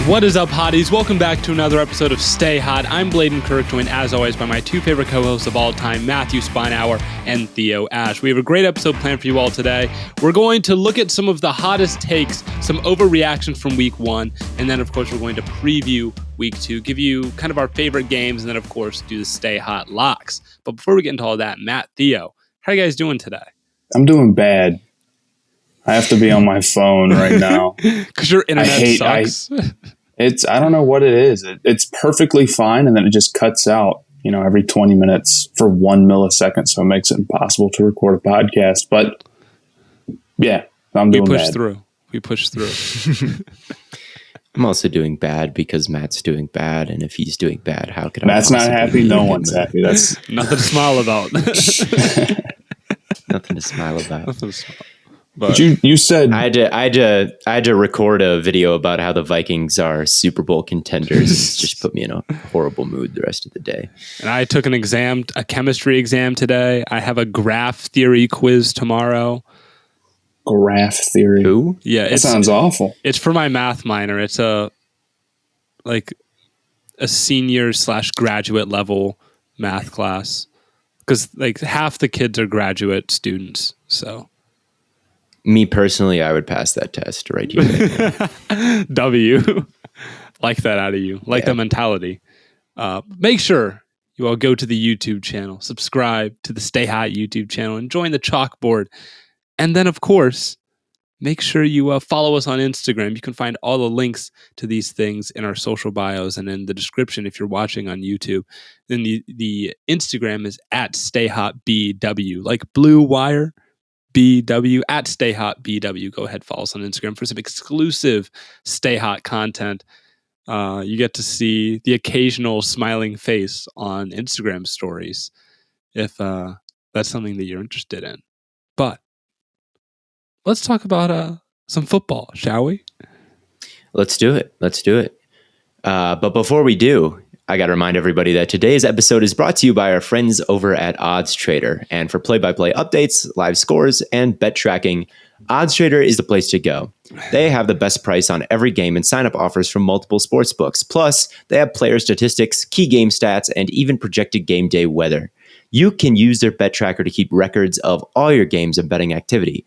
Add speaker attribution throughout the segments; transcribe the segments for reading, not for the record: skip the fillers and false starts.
Speaker 1: What is up, hotties? Welcome back to another episode of Stay Hot. I'm Bladen Kirk, joined as always by my two favorite co-hosts of all time, Matthew Spinauer and Theo Ash. We have a great episode planned for you all today. We're going to look at some of the hottest takes, some overreactions from week one, and then, of course, we're going to preview week two, give you kind of our favorite games, and then, of course, do the Stay Hot locks. But before we get into all that, Matt, Theo, how are you guys doing today?
Speaker 2: I'm doing bad. I have to be on my phone right now.
Speaker 1: Because your internet sucks.
Speaker 2: I don't know what it is. It's perfectly fine, and then it just cuts out, every 20 minutes for 1 millisecond, so it makes it impossible to record a podcast. But yeah, I'm doing bad.
Speaker 1: We push through.
Speaker 3: I'm also doing bad because Matt's doing bad, and if he's doing bad, how could
Speaker 2: Matt's not happy? No one's happy. That's
Speaker 1: nothing to smile about.
Speaker 3: Nothing to smile about.
Speaker 2: But you said
Speaker 3: I had to record a video about how the Vikings are Super Bowl contenders. It's just put me in a horrible mood the rest of the day.
Speaker 1: And I took a chemistry exam today. I have a graph theory quiz tomorrow.
Speaker 2: Graph theory?
Speaker 3: Who?
Speaker 1: Yeah,
Speaker 2: that sounds awful.
Speaker 1: It's for my math minor. It's a senior / graduate level math class because half the kids are graduate students. So.
Speaker 3: Me personally, I would pass that test right here.
Speaker 1: W. Like that out of you. Like the mentality. Make sure you all go to the YouTube channel, subscribe to the Stay Hot YouTube channel, and join the chalkboard. And then, of course, make sure you follow us on Instagram. You can find all the links to these things in our social bios and in the description if you're watching on YouTube. Then the Instagram is at StayHotBW, like Blue Wire. BW at StayHotBW. Go ahead, follow us on Instagram for some exclusive Stay Hot content. You get to see the occasional smiling face on Instagram stories if that's something that you're interested in. But let's talk about some football, shall we?
Speaker 3: Let's do it. But before we do, I got to remind everybody that today's episode is brought to you by our friends over at Odds Trader. And for play-by-play updates, live scores, and bet tracking, Odds Trader is the place to go. They have the best price on every game and sign-up offers from multiple sports books. Plus, they have player statistics, key game stats, and even projected game day weather. You can use their bet tracker to keep records of all your games and betting activity.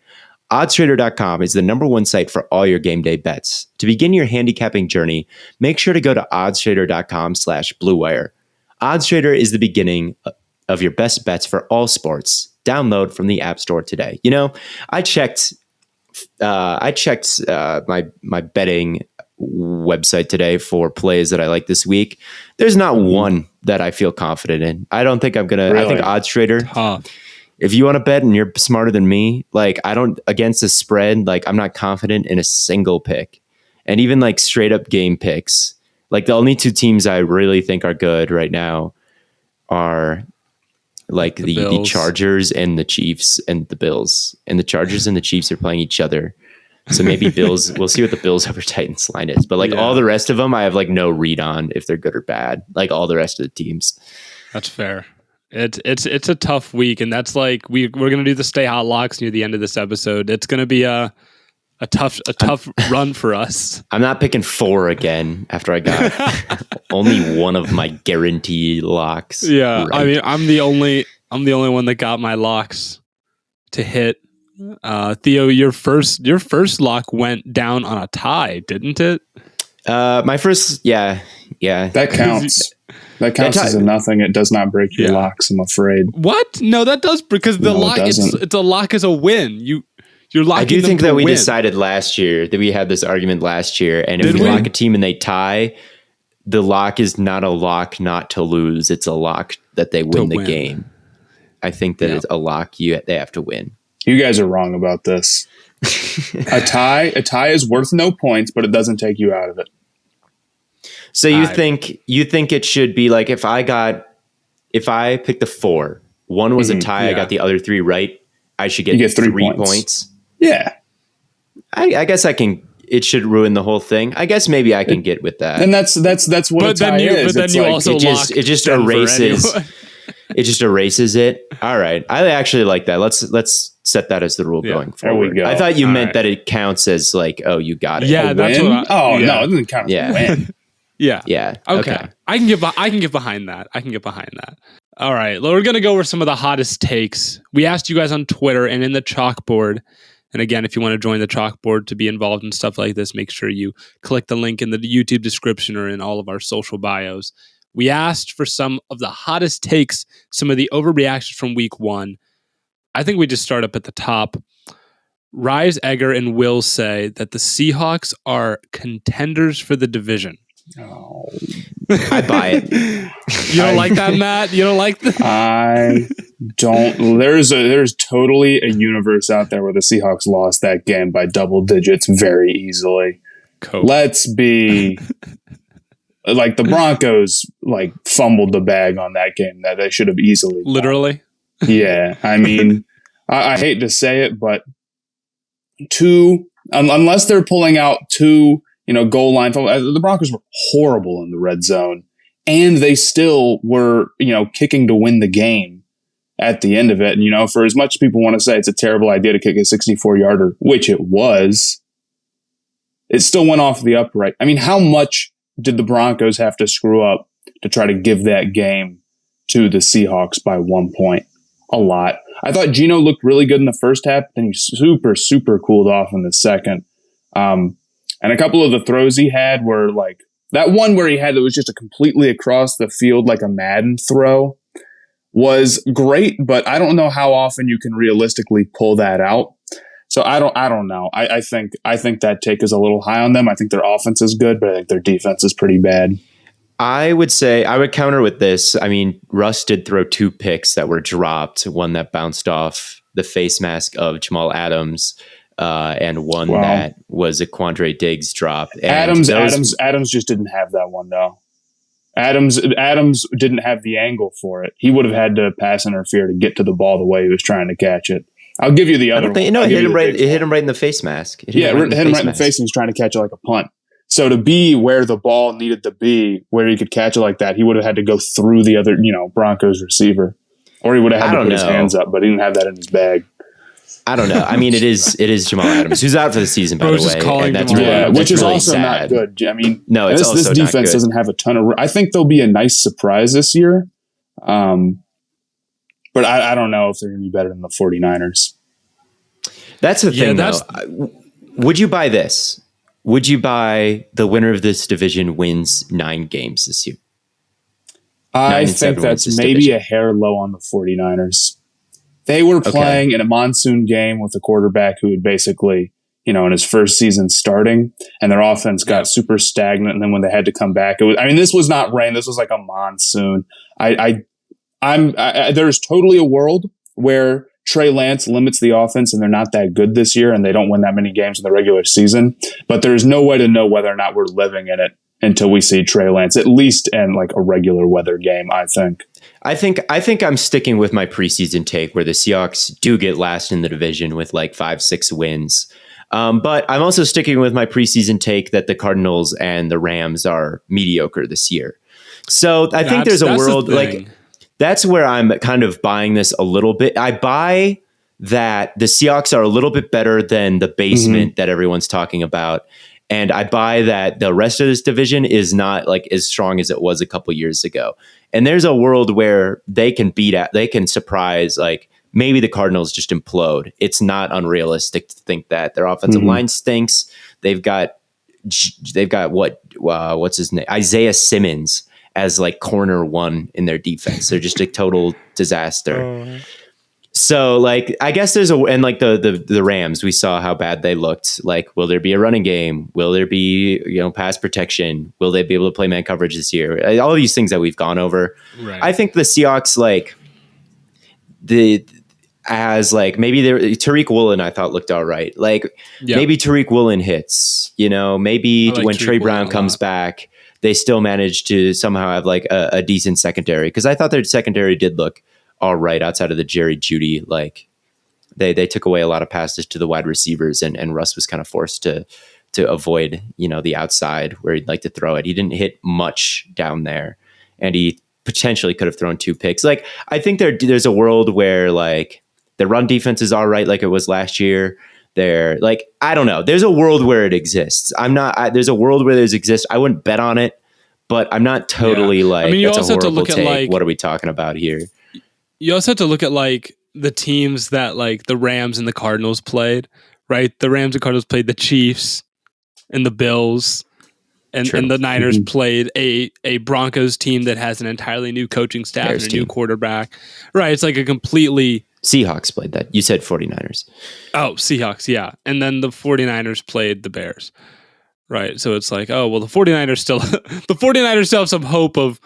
Speaker 3: OddsTrader.com is the #1 site for all your game day bets. To begin your handicapping journey, make sure to go to oddstrader.com/bluewire. OddsTrader is the beginning of your best bets for all sports. Download from the App Store today. I checked my betting website today for plays that I like this week. There's not one that I feel confident in. I don't think I'm gonna. Really? I think OddsTrader. If you want to bet and you're smarter than me, against the spread, I'm not confident in a single pick. And even straight up game picks, the only two teams I really think are good right now are the Chargers and the Chiefs and the Bills. And the Chargers and the Chiefs are playing each other. So maybe Bills, we'll see what the Bills over Titans line is. But all the rest of them, I have no read on if they're good or bad, all the rest of the teams.
Speaker 1: That's fair. It's a tough week, and that's we're gonna do the Stay Hot locks near the end of this episode. It's gonna be a tough run for us.
Speaker 3: I'm not picking 4 again after I got only one of my guarantee locks.
Speaker 1: Yeah,
Speaker 3: right.
Speaker 1: I mean I'm the only one that got my locks to hit. Theo, your first lock went down on a tie, didn't it?
Speaker 3: My first, yeah.
Speaker 2: That counts. That counts as a nothing. It does not break your locks, I'm afraid.
Speaker 1: What? No, that does, because the lock, it's a lock as a win. You're locking.
Speaker 3: I do think
Speaker 1: them
Speaker 3: that we
Speaker 1: win.
Speaker 3: decided last year that we had this argument last year, and if we lock a team and they tie, the lock is not a lock not to lose. It's a lock that they win the game. I think that it's a lock they have to win.
Speaker 2: You guys are wrong about this. A tie is worth no points, but it doesn't take you out of it.
Speaker 3: So you think it should be if I picked the 4, one was a tie, I got the other 3 right, I should get 3 points.
Speaker 2: Yeah.
Speaker 3: I guess it should ruin the whole thing. I guess maybe I can get with that.
Speaker 2: And that's what a tie is.
Speaker 1: But then you also
Speaker 3: it just erases it. All right. I actually like that. Let's set that as the rule going forward.
Speaker 2: There we go.
Speaker 3: I thought you
Speaker 1: All
Speaker 3: meant
Speaker 1: right.
Speaker 3: that it counts as like, oh, you got it.
Speaker 1: Yeah, that's
Speaker 2: win?
Speaker 1: what
Speaker 2: no, it doesn't count as
Speaker 3: Yeah.
Speaker 2: a win.
Speaker 1: Yeah.
Speaker 3: Yeah.
Speaker 1: Okay. I can get behind that. All right. Well, we're going to go over some of the hottest takes. We asked you guys on Twitter and in the chalkboard. And again, if you want to join the chalkboard to be involved in stuff like this, make sure you click the link in the YouTube description or in all of our social bios. We asked for some of the hottest takes, some of the overreactions from week 1. I think we just start up at the top. Rise Egger and Will say that the Seahawks are contenders for the division.
Speaker 2: Oh,
Speaker 3: I buy it.
Speaker 1: You don't like that, Matt? You don't like that?
Speaker 2: I don't. There's totally a universe out there where the Seahawks lost that game by double digits very easily.
Speaker 1: Cool.
Speaker 2: Let's be like the Broncos like fumbled the bag on that game that they should have easily won.
Speaker 1: Literally?
Speaker 2: Yeah, I mean, I hate to say it, but unless they're pulling out two, goal line. The Broncos were horrible in the red zone, and they still were, kicking to win the game at the end of it. And, for as much as people want to say it's a terrible idea to kick a 64-yarder, which it was, it still went off the upright. I mean, how much did the Broncos have to screw up to try to give that game to the Seahawks by 1 point? A lot. I thought Geno looked really good in the first half, then he super, super cooled off in the second. And a couple of the throws he had were like that one where he had that was just a completely across the field, like a Madden throw, was great, but I don't know how often you can realistically pull that out. So I don't know. I think that take is a little high on them. I think their offense is good, but I think their defense is pretty bad.
Speaker 3: I would say I would counter with this. I mean, Russ did throw 2 picks that were dropped, one that bounced off the face mask of Jamal Adams, and one that was a Quandre Diggs drop. And
Speaker 2: Adams just didn't have that one though. Adams didn't have the angle for it. He would have had to pass interfere to get to the ball the way he was trying to catch it. I'll give you the other one.
Speaker 3: It hit him right. It hit him right in the face mask.
Speaker 2: It hit him right in the face, and he's trying to catch it like a punt. So to be where the ball needed to be, where he could catch it like that, he would have had to go through the other, Broncos receiver, or he would have had to put his hands up, but he didn't have that in his bag.
Speaker 3: I don't know. I mean, it is Jamal Adams, who's out for the season, by the way. And that's
Speaker 2: which is
Speaker 3: really
Speaker 2: also
Speaker 3: sad.
Speaker 2: not good. I mean,
Speaker 3: no, it's also
Speaker 2: this
Speaker 3: not
Speaker 2: defense
Speaker 3: good.
Speaker 2: Doesn't have a ton of. I think they'll be a nice surprise this year, but I don't know if they're going to be better than the 49ers.
Speaker 3: That's the thing, though. Would you buy this? Would you buy the winner of this division wins 9 games this year?
Speaker 2: I think that's maybe a hair low on the 49ers. They were playing in a monsoon game with a quarterback who had basically, in his first season starting, and their offense got super stagnant. And then when they had to come back, this was not rain. This was like a monsoon. There's totally a world where Trey Lance limits the offense and they're not that good this year and they don't win that many games in the regular season. But there's no way to know whether or not we're living in it until we see Trey Lance, at least in like a regular weather game, I think.
Speaker 3: I think I'm sticking with my preseason take where the Seahawks do get last in the division with like 5-6 wins. But I'm also sticking with my preseason take that the Cardinals and the Rams are mediocre this year. So I think there's a world like that's where I'm kind of buying this a little bit. I buy that the Seahawks are a little bit better than the basement that everyone's talking about. And I buy that the rest of this division is not like as strong as it was a couple years ago. And there's a world where they can surprise, like maybe the Cardinals just implode. It's not unrealistic to think that their offensive line stinks. They've got what's his name? Isaiah Simmons as like corner 1 in their defense. They're just a total disaster. So like, I guess and like the Rams, we saw how bad they looked. Like, will there be a running game? Will there be, pass protection? Will they be able to play man coverage this year? All of these things that we've gone over. Right. I think the Seahawks, like maybe Tariq Woolen, I thought looked all right. Like maybe Tariq Woolen hits, maybe when Trey Brown comes back, they still manage to somehow have like a decent secondary. Because I thought their secondary did look all right outside of the Jerry Jeudy. Like they took away a lot of passes to the wide receivers, and Russ was kind of forced to avoid, the outside where he'd like to throw it. He didn't hit much down there, and he potentially could have thrown 2 picks. Like, I think there's a world where like The run defense is all right, like it was last year. They're like, I don't know. There's a world where it exists. There's a world where there's exists. I wouldn't bet on it, but I'm not totally like, I mean,
Speaker 1: you
Speaker 3: that's
Speaker 1: also
Speaker 3: a horrible
Speaker 1: have to look
Speaker 3: take.
Speaker 1: at, like,
Speaker 3: what are we talking about here?
Speaker 1: You also have to look at like the teams that like the Rams and the Cardinals played, right? The Rams and Cardinals played the Chiefs and the Bills, and the Niners played a Broncos team that has an entirely new coaching staff
Speaker 3: Bears
Speaker 1: and a
Speaker 3: team.
Speaker 1: new quarterback. Right. It's like a completely...
Speaker 3: Seahawks played that. You said 49ers.
Speaker 1: Oh, Seahawks, yeah. And then the 49ers played the Bears. Right. So it's like, oh, well, the 49ers still have some hope of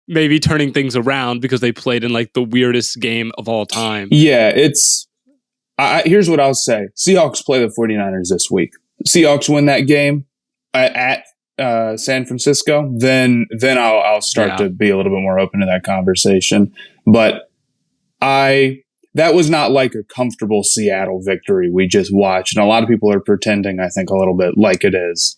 Speaker 1: maybe turning things around because they played in like the weirdest game of all time.
Speaker 2: Yeah, here's what I'll say. Seahawks play the 49ers this week. Seahawks win that game at San Francisco, then I'll start to be a little bit more open to that conversation. But that was not like a comfortable Seattle victory we just watched. And a lot of people are pretending, I think, a little bit like it is.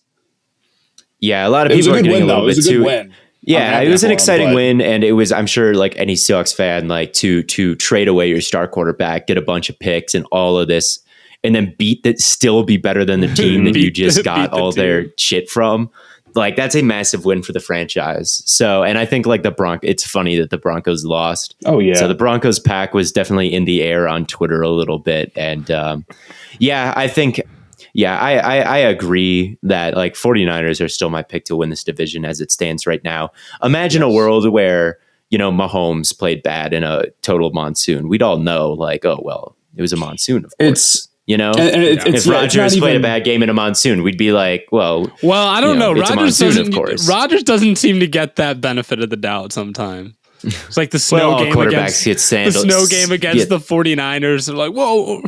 Speaker 3: Yeah, a lot of people are getting a little bit too...
Speaker 2: win.
Speaker 3: Yeah, it was an exciting win, and it was, I'm sure, like any Seahawks fan, like to trade away your star quarterback, get a bunch of picks and all of this, and then still be better than the team that you just got all their shit from. Like, that's a massive win for the franchise. So, and I think like it's funny that the Broncos lost.
Speaker 2: Oh yeah.
Speaker 3: So the Broncos pack was definitely in the air on Twitter a little bit, and I think. Yeah, I agree that like 49ers are still my pick to win this division as it stands right now. Imagine a world where, Mahomes played bad in a total monsoon. We'd all know like, oh, well, it was a monsoon, of course. If Rodgers played a bad game in a monsoon, we'd be like, well,
Speaker 1: I don't know.
Speaker 3: It's a monsoon, of course.
Speaker 1: Rodgers doesn't seem to get that benefit of the doubt sometimes. It's like the snow game against the 49ers. They're like, whoa.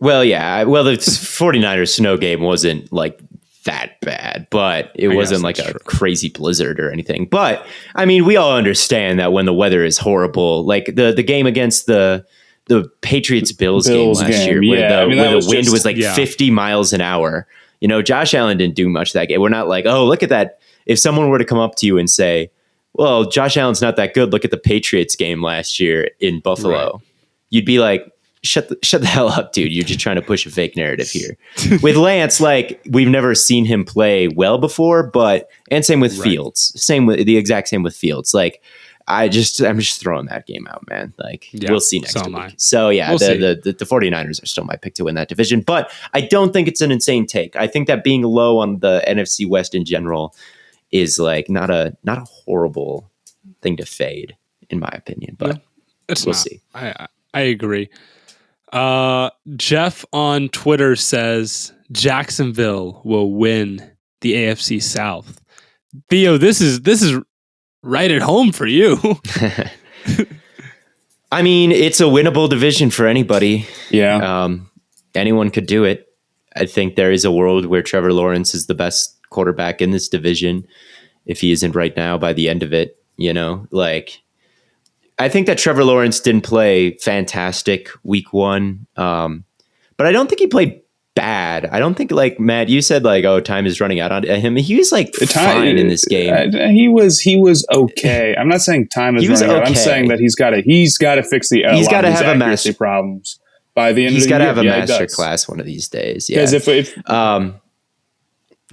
Speaker 3: Well, yeah. Well, the 49ers snow game wasn't like that bad, but it wasn't like a crazy blizzard or anything. But I mean, we all understand that when the weather is horrible, like the game against the Patriots Bills game last year, where the wind was like 50 miles an hour. Josh Allen didn't do much that game. We're not like, oh, look at that. If someone were to come up to you and say, well, Josh Allen's not that good, look at the Patriots game last year in Buffalo. You'd be like, shut the hell up, dude. You're just trying to push a fake narrative here. With Lance, like, we've never seen him play well before, and same with Fields. The exact same with Fields. Like, I'm just throwing that game out, man. Like, we'll see next week. So yeah, the 49ers are still my pick to win that division, but I don't think it's an insane take. I think that being low on the NFC West in general is like not a horrible thing to fade, in my opinion, but we'll see.
Speaker 1: I agree. Jeff on Twitter says Jacksonville will win the AFC South. Theo, this is right at home for you.
Speaker 3: I mean, it's a winnable division for anybody.
Speaker 2: Yeah.
Speaker 3: Anyone could do it. I think there is a world where Trevor Lawrence is the best quarterback in this division. If he isn't right now, by the end of it, I think that Trevor Lawrence didn't play fantastic week 1. But I don't think he played bad. I don't think, like, Matt, you said like, oh, time is running out on him. He was like fine in this game.
Speaker 2: He was okay. I'm not saying time is running out. I'm saying that he's got to fix the
Speaker 3: he's got to have accuracy
Speaker 2: problems by the end of the year.
Speaker 3: He's got to have a master class one of these days. Yeah.
Speaker 2: Because if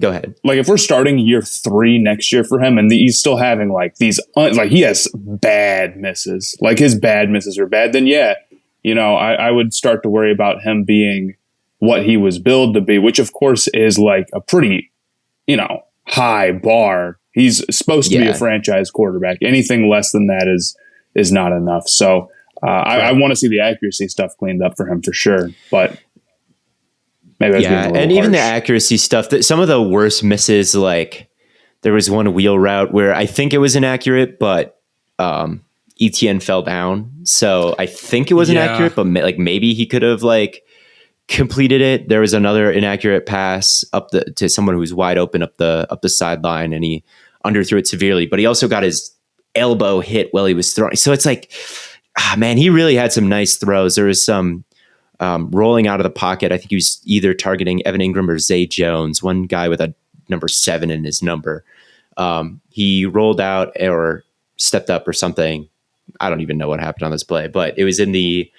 Speaker 3: go ahead.
Speaker 2: Like, if we're starting year 3 next year for him, and he's still having like these, like, he has bad misses, like his bad misses are bad, then I would start to worry about him being what he was billed to be, which of course is like a pretty, high bar. He's supposed to be a franchise quarterback. Anything less than that is not enough. So I want to see the accuracy stuff cleaned up for him for sure, but. Maybe and
Speaker 3: even the accuracy stuff, that some of the worst misses, like there was one wheel route where I think it was inaccurate, but Etienne fell down. So I think it was inaccurate, but maybe he could have like completed it. There was another inaccurate pass to someone who was wide open up the sideline, and he underthrew it severely, but he also got his elbow hit while he was throwing. So it's like, man, he really had some nice throws. There was some rolling out of the pocket. I think he was either targeting Evan Ingram or Zay Jones, one guy with a number 7 in his number. He rolled out or stepped up or something. I don't even know what happened on this play, but it was in the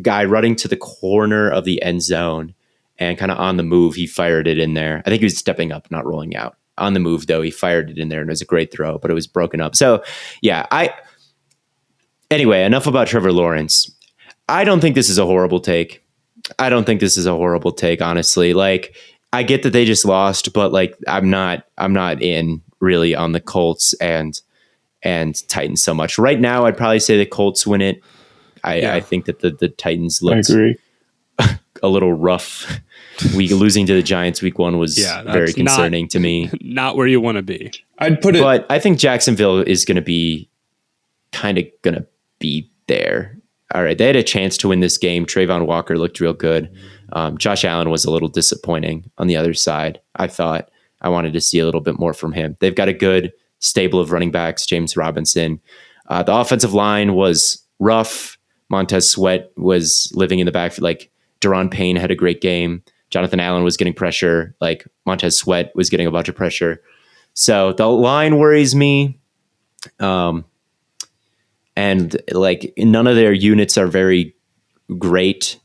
Speaker 3: guy running to the corner of the end zone and kind of on the move, he fired it in there. I think he was stepping up, not rolling out. On the move, though, he fired it in there, and it was a great throw, but it was broken up. So, yeah, anyway, enough about Trevor Lawrence. I don't think this is a horrible take. Honestly. Like, I get that they just lost, but like, I'm not in really on the Colts and Titans so much. Right now, I'd probably say the Colts win it. I think that the Titans looked a little rough. Losing to the Giants week 1 was very concerning to me.
Speaker 1: Not where you want to be.
Speaker 2: I'd put it,
Speaker 3: but I think Jacksonville is going to be there. All right, they had a chance to win this game. Trayvon Walker looked real good. Josh Allen was a little disappointing on the other side. I thought I wanted to see a little bit more from him. They've got a good stable of running backs. James Robinson. The offensive line was rough. Montez Sweat was living in the backfield. Like, Daron Payne had a great game. Jonathan Allen was getting pressure. Like, Montez Sweat was getting a bunch of pressure. So the line worries me. And like, none of their units are very great,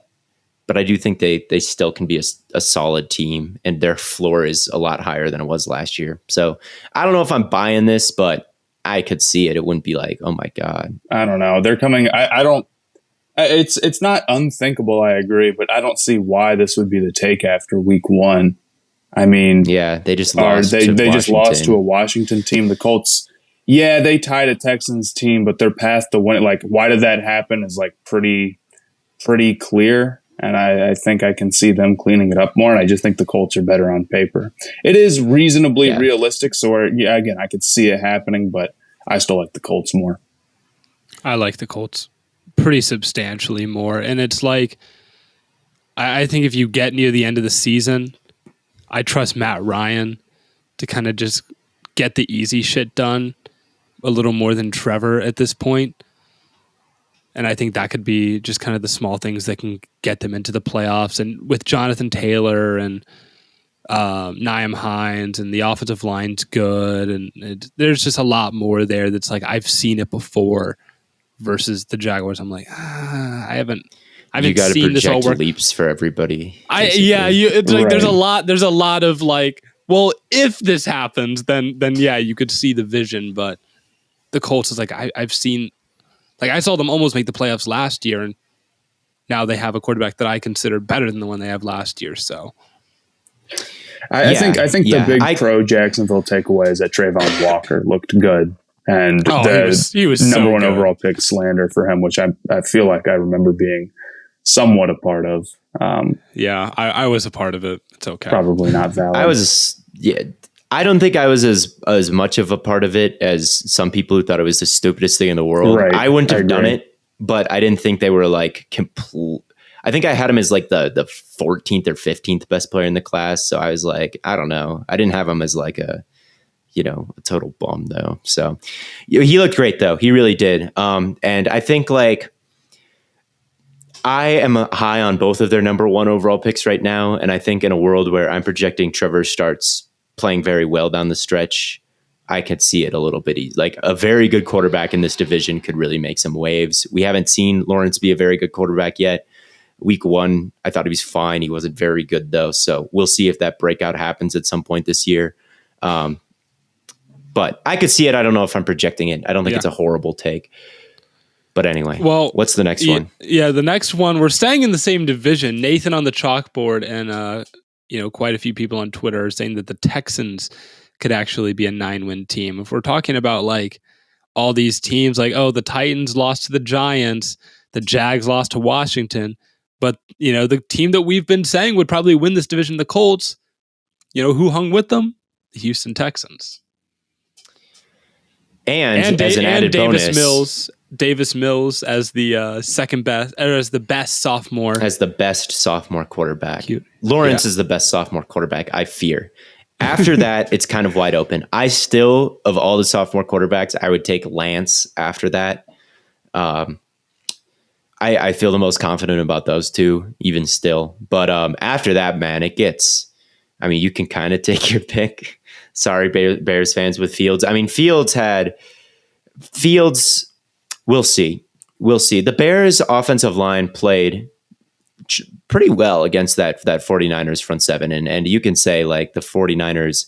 Speaker 3: but I do think they still can be a solid team, and their floor is a lot higher than it was last year. So I don't know if I'm buying this, but I could see it. It wouldn't be like, oh my God.
Speaker 2: I don't know. They're coming. I don't. It's not unthinkable. I agree, but I don't see why this would be the take after week 1. I mean,
Speaker 3: yeah, they just lost.
Speaker 2: They just lost to a Washington team. The Colts, yeah, they tied a Texans team, but their path to win. Like, why did that happen? Is like pretty clear, and I think I can see them cleaning it up more. And I just think the Colts are better on paper. It is reasonably realistic, so again, I could see it happening, but I still like the Colts more.
Speaker 1: I like the Colts pretty substantially more. And it's like, I think if you get near the end of the season, I trust Matt Ryan to kind of just get the easy shit done a little more than Trevor at this point. And I think that could be just kind of the small things that can get them into the playoffs. And with Jonathan Taylor and Nyheim Hines, and the offensive line's good, and there's just a lot more there that's like, I've seen it before. Versus the Jaguars, I'm like, I haven't
Speaker 3: you got to
Speaker 1: seen this all work.
Speaker 3: Leaps for everybody.
Speaker 1: It's like,
Speaker 2: right.
Speaker 1: there's a lot of like, well, if this happens, then yeah, you could see the vision. But the Colts is like, I've seen, like, I saw them almost make the playoffs last year, and now they have a quarterback that I consider better than the one they have last year. So
Speaker 2: I think the big pro Jacksonville takeaway is that Trayvon Walker looked good. And
Speaker 1: he was
Speaker 2: number
Speaker 1: so
Speaker 2: 1
Speaker 1: good.
Speaker 2: overall pick slander for him, which I feel like I remember being somewhat a part of.
Speaker 1: I was a part of it. It's okay.
Speaker 2: Probably not valid.
Speaker 3: I don't think I was as much of a part of it as some people who thought it was the stupidest thing in the world.
Speaker 2: Right.
Speaker 3: I wouldn't have done it, but I didn't think they were like complete. I think I had him as like the 14th or 15th best player in the class. So I was like, I don't know. I didn't have him as like a total bum though. So he looked great though. He really did. And I think like I am high on both of their number 1 overall picks right now. And I think in a world where I'm projecting Trevor starts playing very well down the stretch, I could see it a little bit easy. Like, a very good quarterback in this division could really make some waves. We haven't seen Lawrence be a very good quarterback yet. Week 1, I thought he was fine. He wasn't very good though. So we'll see if that breakout happens at some point this year. But I could see it. I don't know if I'm projecting it. I don't think it's a horrible take. But anyway, well, what's the next one?
Speaker 1: Yeah, the next one, we're staying in the same division. Nathan on the chalkboard and quite a few people on Twitter are saying that the Texans could actually be a 9-win team. If we're talking about like all these teams, like, oh, the Titans lost to the Giants, the Jags lost to Washington, but the team that we've been saying would probably win this division, the Colts, who hung with them? The Houston Texans.
Speaker 3: And as an added
Speaker 1: Davis Mills as the second best, or as the best sophomore,
Speaker 3: as the best sophomore quarterback. Cute. Lawrence is the best sophomore quarterback, I fear. After that, it's kind of wide open. I still, of all the sophomore quarterbacks, I would take Lance after that. I feel the most confident about those two, even still. But after that, man, it gets. I mean, you can kind of take your pick. Sorry, Bears fans with Fields. I mean, Fields, we'll see. we'll see. The Bears offensive line played pretty well against that 49ers front seven. And you can say like the 49ers,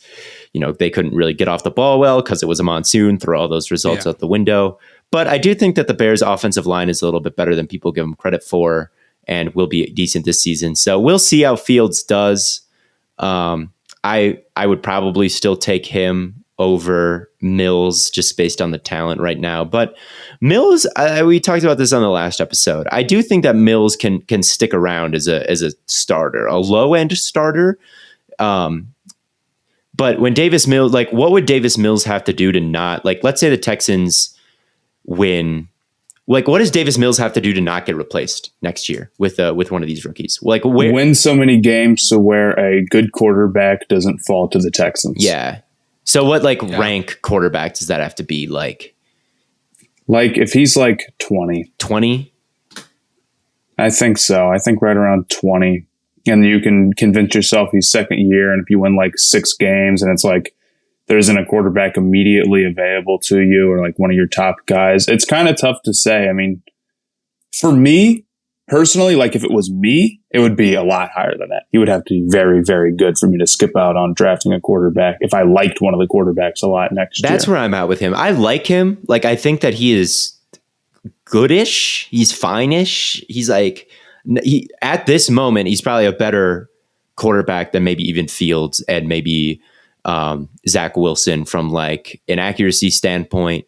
Speaker 3: they couldn't really get off the ball well because it was a monsoon, throw all those results out the window. But I do think that the Bears offensive line is a little bit better than people give them credit for and will be decent this season. So we'll see how Fields does. I would probably still take him over Mills just based on the talent right now. But Mills, we talked about this on the last episode. I do think that Mills can stick around as a starter, a low end starter. But when Davis Mills, like, what would Davis Mills have to do to not, like, let's say the Texans win. Like, what does Davis Mills have to do to not get replaced next year with one of these rookies? Like,
Speaker 2: win so many games to where a good quarterback doesn't fall to the Texans.
Speaker 3: Yeah. So what rank quarterback does that have to be? Like
Speaker 2: if he's like 20.
Speaker 3: 20?
Speaker 2: I think so. I think right around 20. And you can convince yourself he's second year. And if you win like 6 games and it's like there isn't a quarterback immediately available to you or like one of your top guys, it's kind of tough to say. I mean, for me personally, like if it was me, it would be a lot higher than that. He would have to be very, very good for me to skip out on drafting a quarterback if I liked one of the quarterbacks a lot next year.
Speaker 3: That's where I'm at with him. I like him. Like, I think that he is goodish. He's fine-ish. He's like, at this moment, he's probably a better quarterback than maybe even Fields and maybe Zach Wilson from like an accuracy standpoint.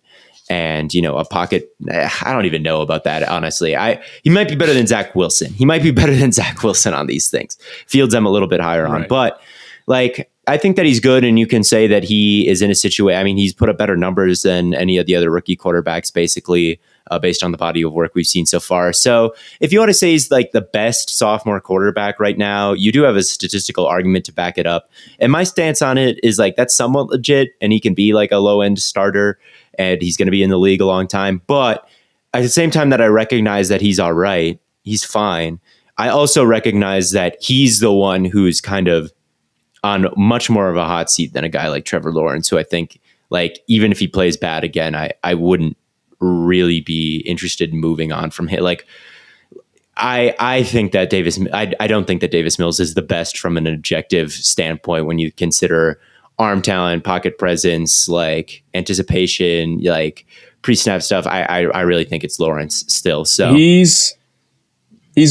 Speaker 3: And, a pocket, I don't even know about that, honestly. He might be better than Zach Wilson. He might be better than Zach Wilson on these things. Fields I'm a little bit higher on. But, like, I think that he's good, and you can say that he is in a situation. I mean, he's put up better numbers than any of the other rookie quarterbacks, basically, based on the body of work we've seen so far. So if you want to say he's like the best sophomore quarterback right now, you do have a statistical argument to back it up. And my stance on it is like that's somewhat legit, and he can be like a low-end starter, and he's going to be in the league a long time. But at the same time that I recognize that he's all right, he's fine, I also recognize that he's the one who's kind of on much more of a hot seat than a guy like Trevor Lawrence, who I think, like, even if he plays bad again, I wouldn't really be interested in moving on from him. Like, I think that I don't think that Davis Mills is the best from an objective standpoint when you consider arm talent, pocket presence, like anticipation, like pre-snap stuff. I really think it's Lawrence still. So
Speaker 2: he's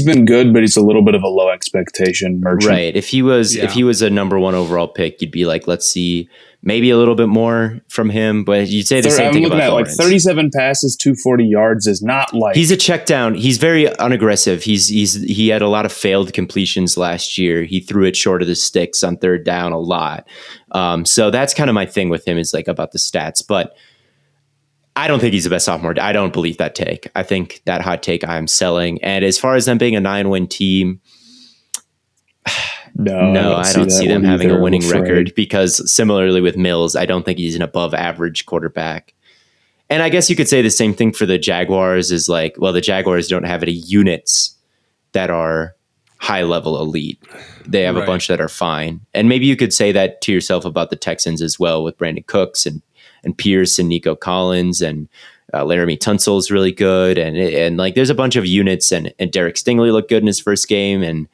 Speaker 2: been good, but he's a little bit of a low expectation merchant.
Speaker 3: Right. If he was a number 1 overall pick, you'd be like, let's see maybe a little bit more from him. But you'd say the same thing about Lawrence.
Speaker 2: Like 37 passes, 240 yards is not like
Speaker 3: he's a check down. He's very unaggressive. He had a lot of failed completions last year. He threw it short of the sticks on third down a lot. So that's kind of my thing with him is like about the stats, but I don't think he's the best sophomore. I don't believe that take. I think that hot take I'm selling. And as far as them being a 9-win team, no, I don't see them having a winning record because similarly with Mills, I don't think he's an above average quarterback. And I guess you could say the same thing for the Jaguars is like, well, the Jaguars don't have any units that are high level elite. They have a bunch that are fine. And maybe you could say that to yourself about the Texans as well with Brandon Cooks and Pierce and Nico Collins and Laramie Tunsil's really good. And like, there's a bunch of units and Derek Stingley looked good in his first game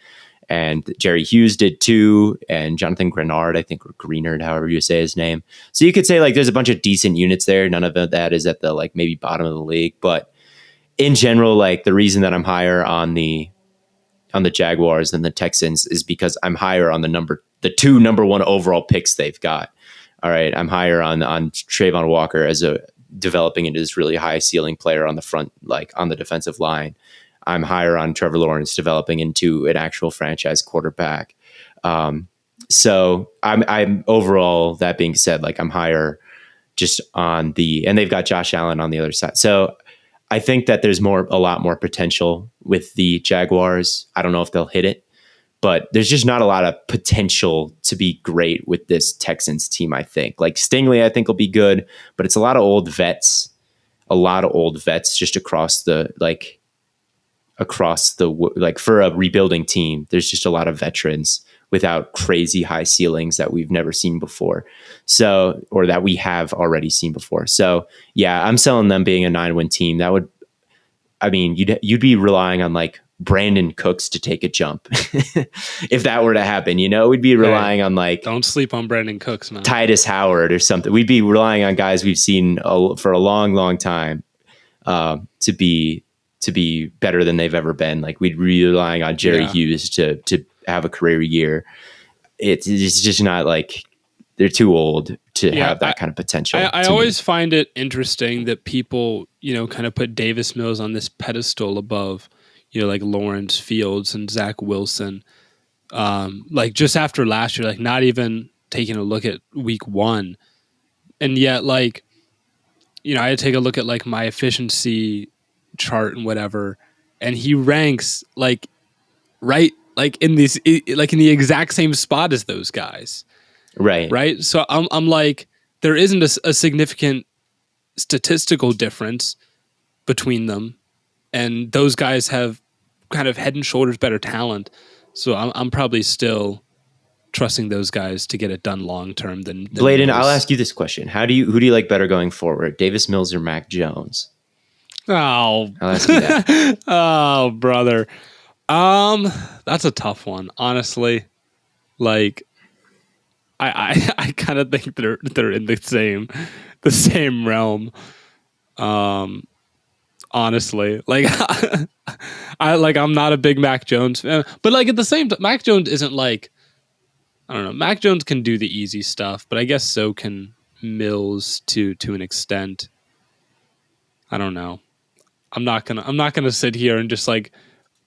Speaker 3: and Jerry Hughes did too. And Jonathan Grenard, I think, or Greenard, however you say his name. So you could say like, there's a bunch of decent units there. None of that is at the like maybe bottom of the league, but in general, like the reason that I'm higher on the Jaguars than the Texans is because I'm higher on the 2 number 1 overall picks they've got. All right, I'm higher on Trayvon Walker as developing into this really high ceiling player on the front, like on the defensive line. I'm higher on Trevor Lawrence developing into an actual franchise quarterback. So I'm overall, that being said, like I'm higher just on and they've got Josh Allen on the other side. So I think that there's a lot more potential with the Jaguars. I don't know if they'll hit it, but there's just not a lot of potential to be great with this Texans team, I think. Like Stingley, I think will be good, but it's a lot of old vets just across the for a rebuilding team. There's just a lot of veterans without crazy high ceilings that we've never seen before. So, or that we have already seen before. So yeah, I'm selling them being a 9-win team. I mean, you'd be relying on like Brandon Cooks to take a jump if that were to happen. We'd be relying on like
Speaker 1: don't sleep on Brandon Cooks, man.
Speaker 3: Titus Howard or something. We'd be relying on guys we've seen for a long, long time to be better than they've ever been. Like we'd be relying on Jerry Hughes to have a career year. It's just not like they're too old to have that kind of potential.
Speaker 1: I always find it interesting that people, kind of put Davis Mills on this pedestal above, like Lawrence Fields and Zach Wilson. Like just after last year, like not even taking a look at week 1. And yet like, I had to take a look at like my efficiency chart and whatever. And he ranks like right, like in these, like in the exact same spot as those guys. Right. So I'm like, there isn't a significant statistical difference between them, and those guys have kind of head and shoulders better talent. So I'm probably still trusting those guys to get it done long term than
Speaker 3: Bladen. I'll ask you this question: who do you like better going forward, Davis Mills or Mac Jones?
Speaker 1: Oh,
Speaker 3: I'll ask you that.
Speaker 1: Oh, brother. That's a tough one, honestly. Like, I kind of think they're in the same realm. Honestly, like I'm not a big Mac Jones fan, but like at the same time, Mac Jones isn't like, I don't know. Mac Jones can do the easy stuff, but I guess so can Mills to an extent. I don't know. I'm not gonna sit here and just like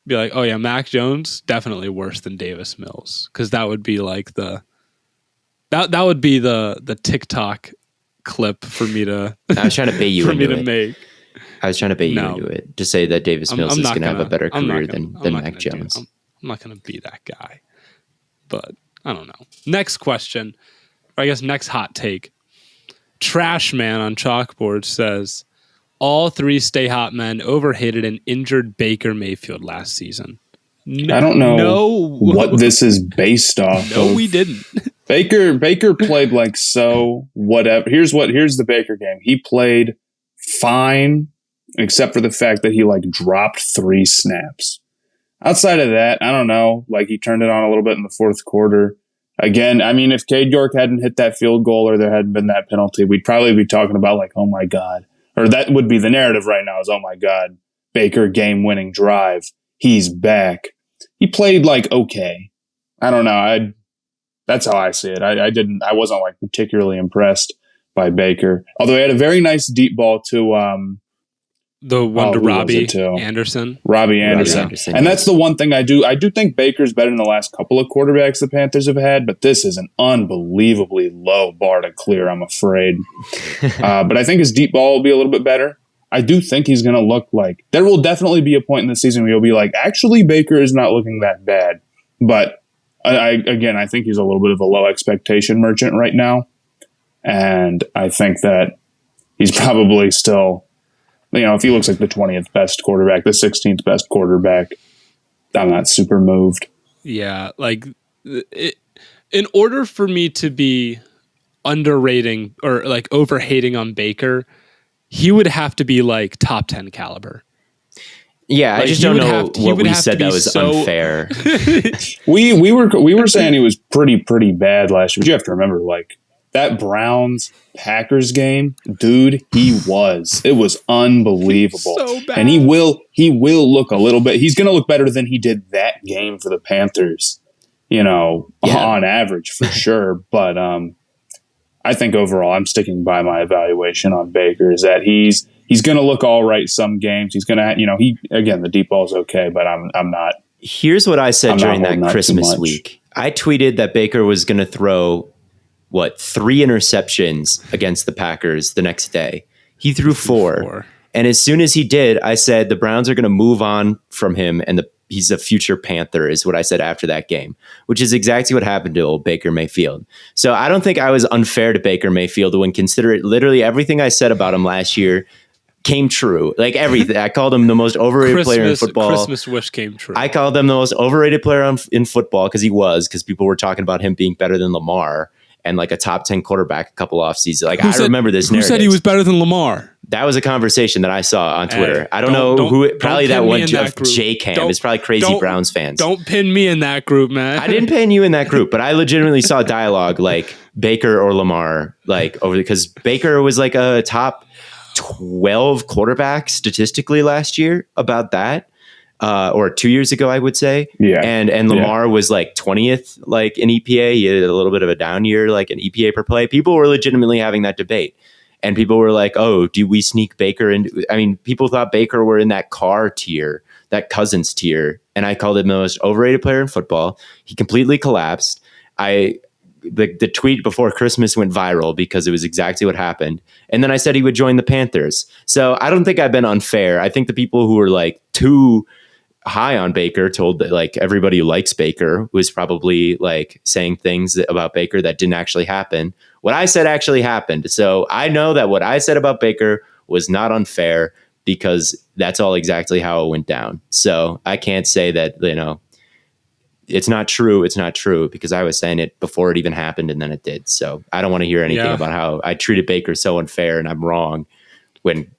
Speaker 1: be like, oh yeah, Mac Jones definitely worse than Davis Mills, because that would be like the TikTok clip for me to.
Speaker 3: I was trying to bait you
Speaker 1: for
Speaker 3: into
Speaker 1: me to
Speaker 3: it.
Speaker 1: make.
Speaker 3: I was trying to bait you into it to say that Davis Mills is going to have a better career than Mac Jones.
Speaker 1: I'm not going to be that guy, but I don't know. Next question, or I guess next hot take. Trash Man on Chalkboard says, all 3 Stay Hot men overhated an injured Baker Mayfield last season.
Speaker 2: I don't know what this is based off of.
Speaker 1: No, we didn't.
Speaker 2: Baker played like so whatever. Here's the Baker game. He played fine, except for the fact that he like dropped 3 snaps. Outside of that, I don't know. Like he turned it on a little bit in the 4th quarter. Again, I mean, if Cade York hadn't hit that field goal or there hadn't been that penalty, we'd probably be talking about like, oh my God. Or that would be the narrative right now is, oh my God, Baker game-winning drive. He's back. He played like okay. I don't know. That's how I see it. I wasn't like particularly impressed by Baker. Although he had a very nice deep ball to
Speaker 1: the one to Robbie Anderson.
Speaker 2: Robbie Anderson. And that's the one thing I do think Baker's better than the last couple of quarterbacks the Panthers have had, but this is an unbelievably low bar to clear, I'm afraid. But I think his deep ball will be a little bit better. I do think he's going to look like there will definitely be a point in the season where you'll be like, actually, Baker is not looking that bad. But I think he's a little bit of a low expectation merchant right now. And I think that he's probably still, if he looks like the 20th best quarterback, the 16th best quarterback, I'm not super moved.
Speaker 1: Yeah. Like in order for me to be underrating or like overhating on Baker, he would have to be like top 10 caliber.
Speaker 3: Yeah, like, I just don't know what we said that was unfair.
Speaker 2: we were saying he was pretty bad last year. But you have to remember, like that Browns Packers game, dude, it was unbelievable.
Speaker 1: So bad.
Speaker 2: And he will look a little bit. He's going to look better than he did that game for the Panthers. On average for sure. But I think overall, I'm sticking by my evaluation on Baker is that he's going to look all right some games. He's going to, the deep ball is okay, but I'm not.
Speaker 3: Here's what I said during that Christmas week. I tweeted that Baker was going to throw 3 interceptions against the Packers the next day. He threw 4. And as soon as he did, I said the Browns are going to move on from him and he's a future Panther is what I said after that game, which is exactly what happened to old Baker Mayfield. So I don't think I was unfair to Baker Mayfield when consider literally everything I said about him last year came true. Like everything. I called him the most overrated player in football.
Speaker 1: Christmas wish came true.
Speaker 3: I called him the most overrated player in football because people were talking about him being better than Lamar and like a top 10 quarterback a couple off seasons. Like I remember this narrative.
Speaker 1: Who said he was better than Lamar?
Speaker 3: That was a conversation that I saw on Twitter.
Speaker 1: Hey,
Speaker 3: I don't know who. Probably that one
Speaker 1: of
Speaker 3: J-Cam. It's probably Crazy Browns fans.
Speaker 1: Don't pin me in that group, man.
Speaker 3: I didn't pin you in that group, but I legitimately saw dialogue like Baker or Lamar, like over because Baker was like a top 12 quarterback statistically last year about that. Or 2 years ago, I would say.
Speaker 2: Yeah.
Speaker 3: And Lamar was like 20th, like in EPA. He had a little bit of a down year, like an EPA per play. People were legitimately having that debate. And people were like, oh, do we sneak Baker in? I mean, people thought Baker were in that Carr tier, that Cousins tier. And I called him the most overrated player in football. He completely collapsed. The tweet before Christmas went viral because it was exactly what happened. And then I said he would join the Panthers. So I don't think I've been unfair. I think the people who were like too high on Baker told that like everybody who likes Baker was probably like saying things about Baker that didn't actually happen. What I said actually happened. So I know that what I said about Baker was not unfair because that's all exactly how it went down. So I can't say that, it's not true. It's not true because I was saying it before it even happened and then it did. So I don't want to hear anything about how I treated Baker so unfair and I'm wrong when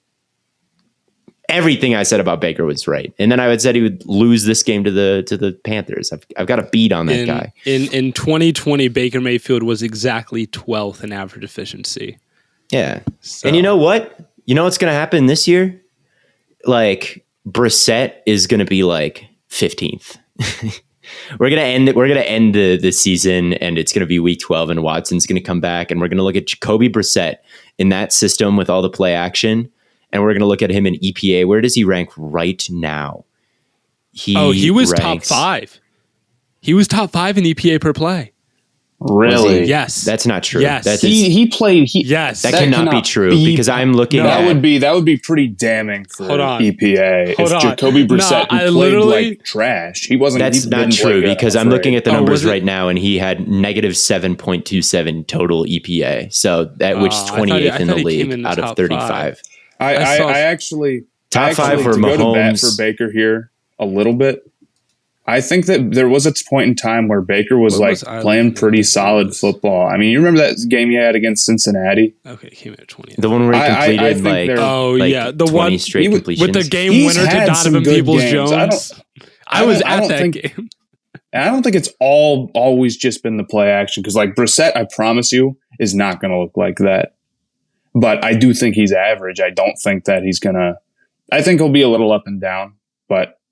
Speaker 3: everything I said about Baker was right. And then I would said he would lose this game to the Panthers. I've got a beat on that guy.
Speaker 1: In 2020, Baker Mayfield was exactly 12th in average efficiency.
Speaker 3: Yeah. So. And you know what? You know what's going to happen this year? Like Brissett is going to be like 15th. We're gonna end the season, and it's gonna be week 12, and Watson's gonna come back, and we're gonna look at Jacoby Brissett in that system with all the play action, and we're gonna look at him in EPA. Where does he rank right now?
Speaker 1: He was top 5. He was top 5 in EPA per play.
Speaker 2: Really?
Speaker 1: Yes.
Speaker 3: That's not true.
Speaker 1: Yes.
Speaker 2: He played.
Speaker 1: Yes.
Speaker 3: That cannot be true because I'm looking
Speaker 2: that
Speaker 3: at...
Speaker 2: would be pretty damning for EPA. If Jacoby Brissett who played like trash. He wasn't.
Speaker 3: That's not true because I'm looking at the numbers right now and he had negative 7.27 total EPA. So that which is 28th in the league out of 35.
Speaker 2: I actually
Speaker 3: top 5 for
Speaker 2: to
Speaker 3: Mahomes.
Speaker 2: Go to bat for Baker here a little bit. I think that there was a point in time where Baker was playing pretty solid football. I mean, you remember that game he had against Cincinnati?
Speaker 1: Okay, he came in at 20.
Speaker 3: The one where he completed
Speaker 1: the
Speaker 3: 20
Speaker 1: one
Speaker 3: straight completions.
Speaker 1: with the game winner to Donovan Peoples-Jones. I was at that game.
Speaker 2: And I don't think it's always just been the play action because like Brissett, I promise you, is not going to look like that. But I do think he's average. I don't think that he's going to – I think he'll be a little up and down, but –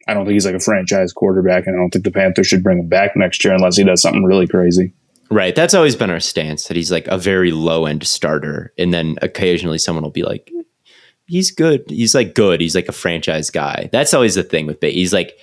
Speaker 2: I don't think he's like a franchise quarterback, and I don't think the Panthers should bring him back next year unless he does something really crazy.
Speaker 3: Right. That's always been our stance, that he's like a very low-end starter, and then occasionally someone will be like, he's good. He's like good. He's like a franchise guy. That's always the thing with Baker. He's like,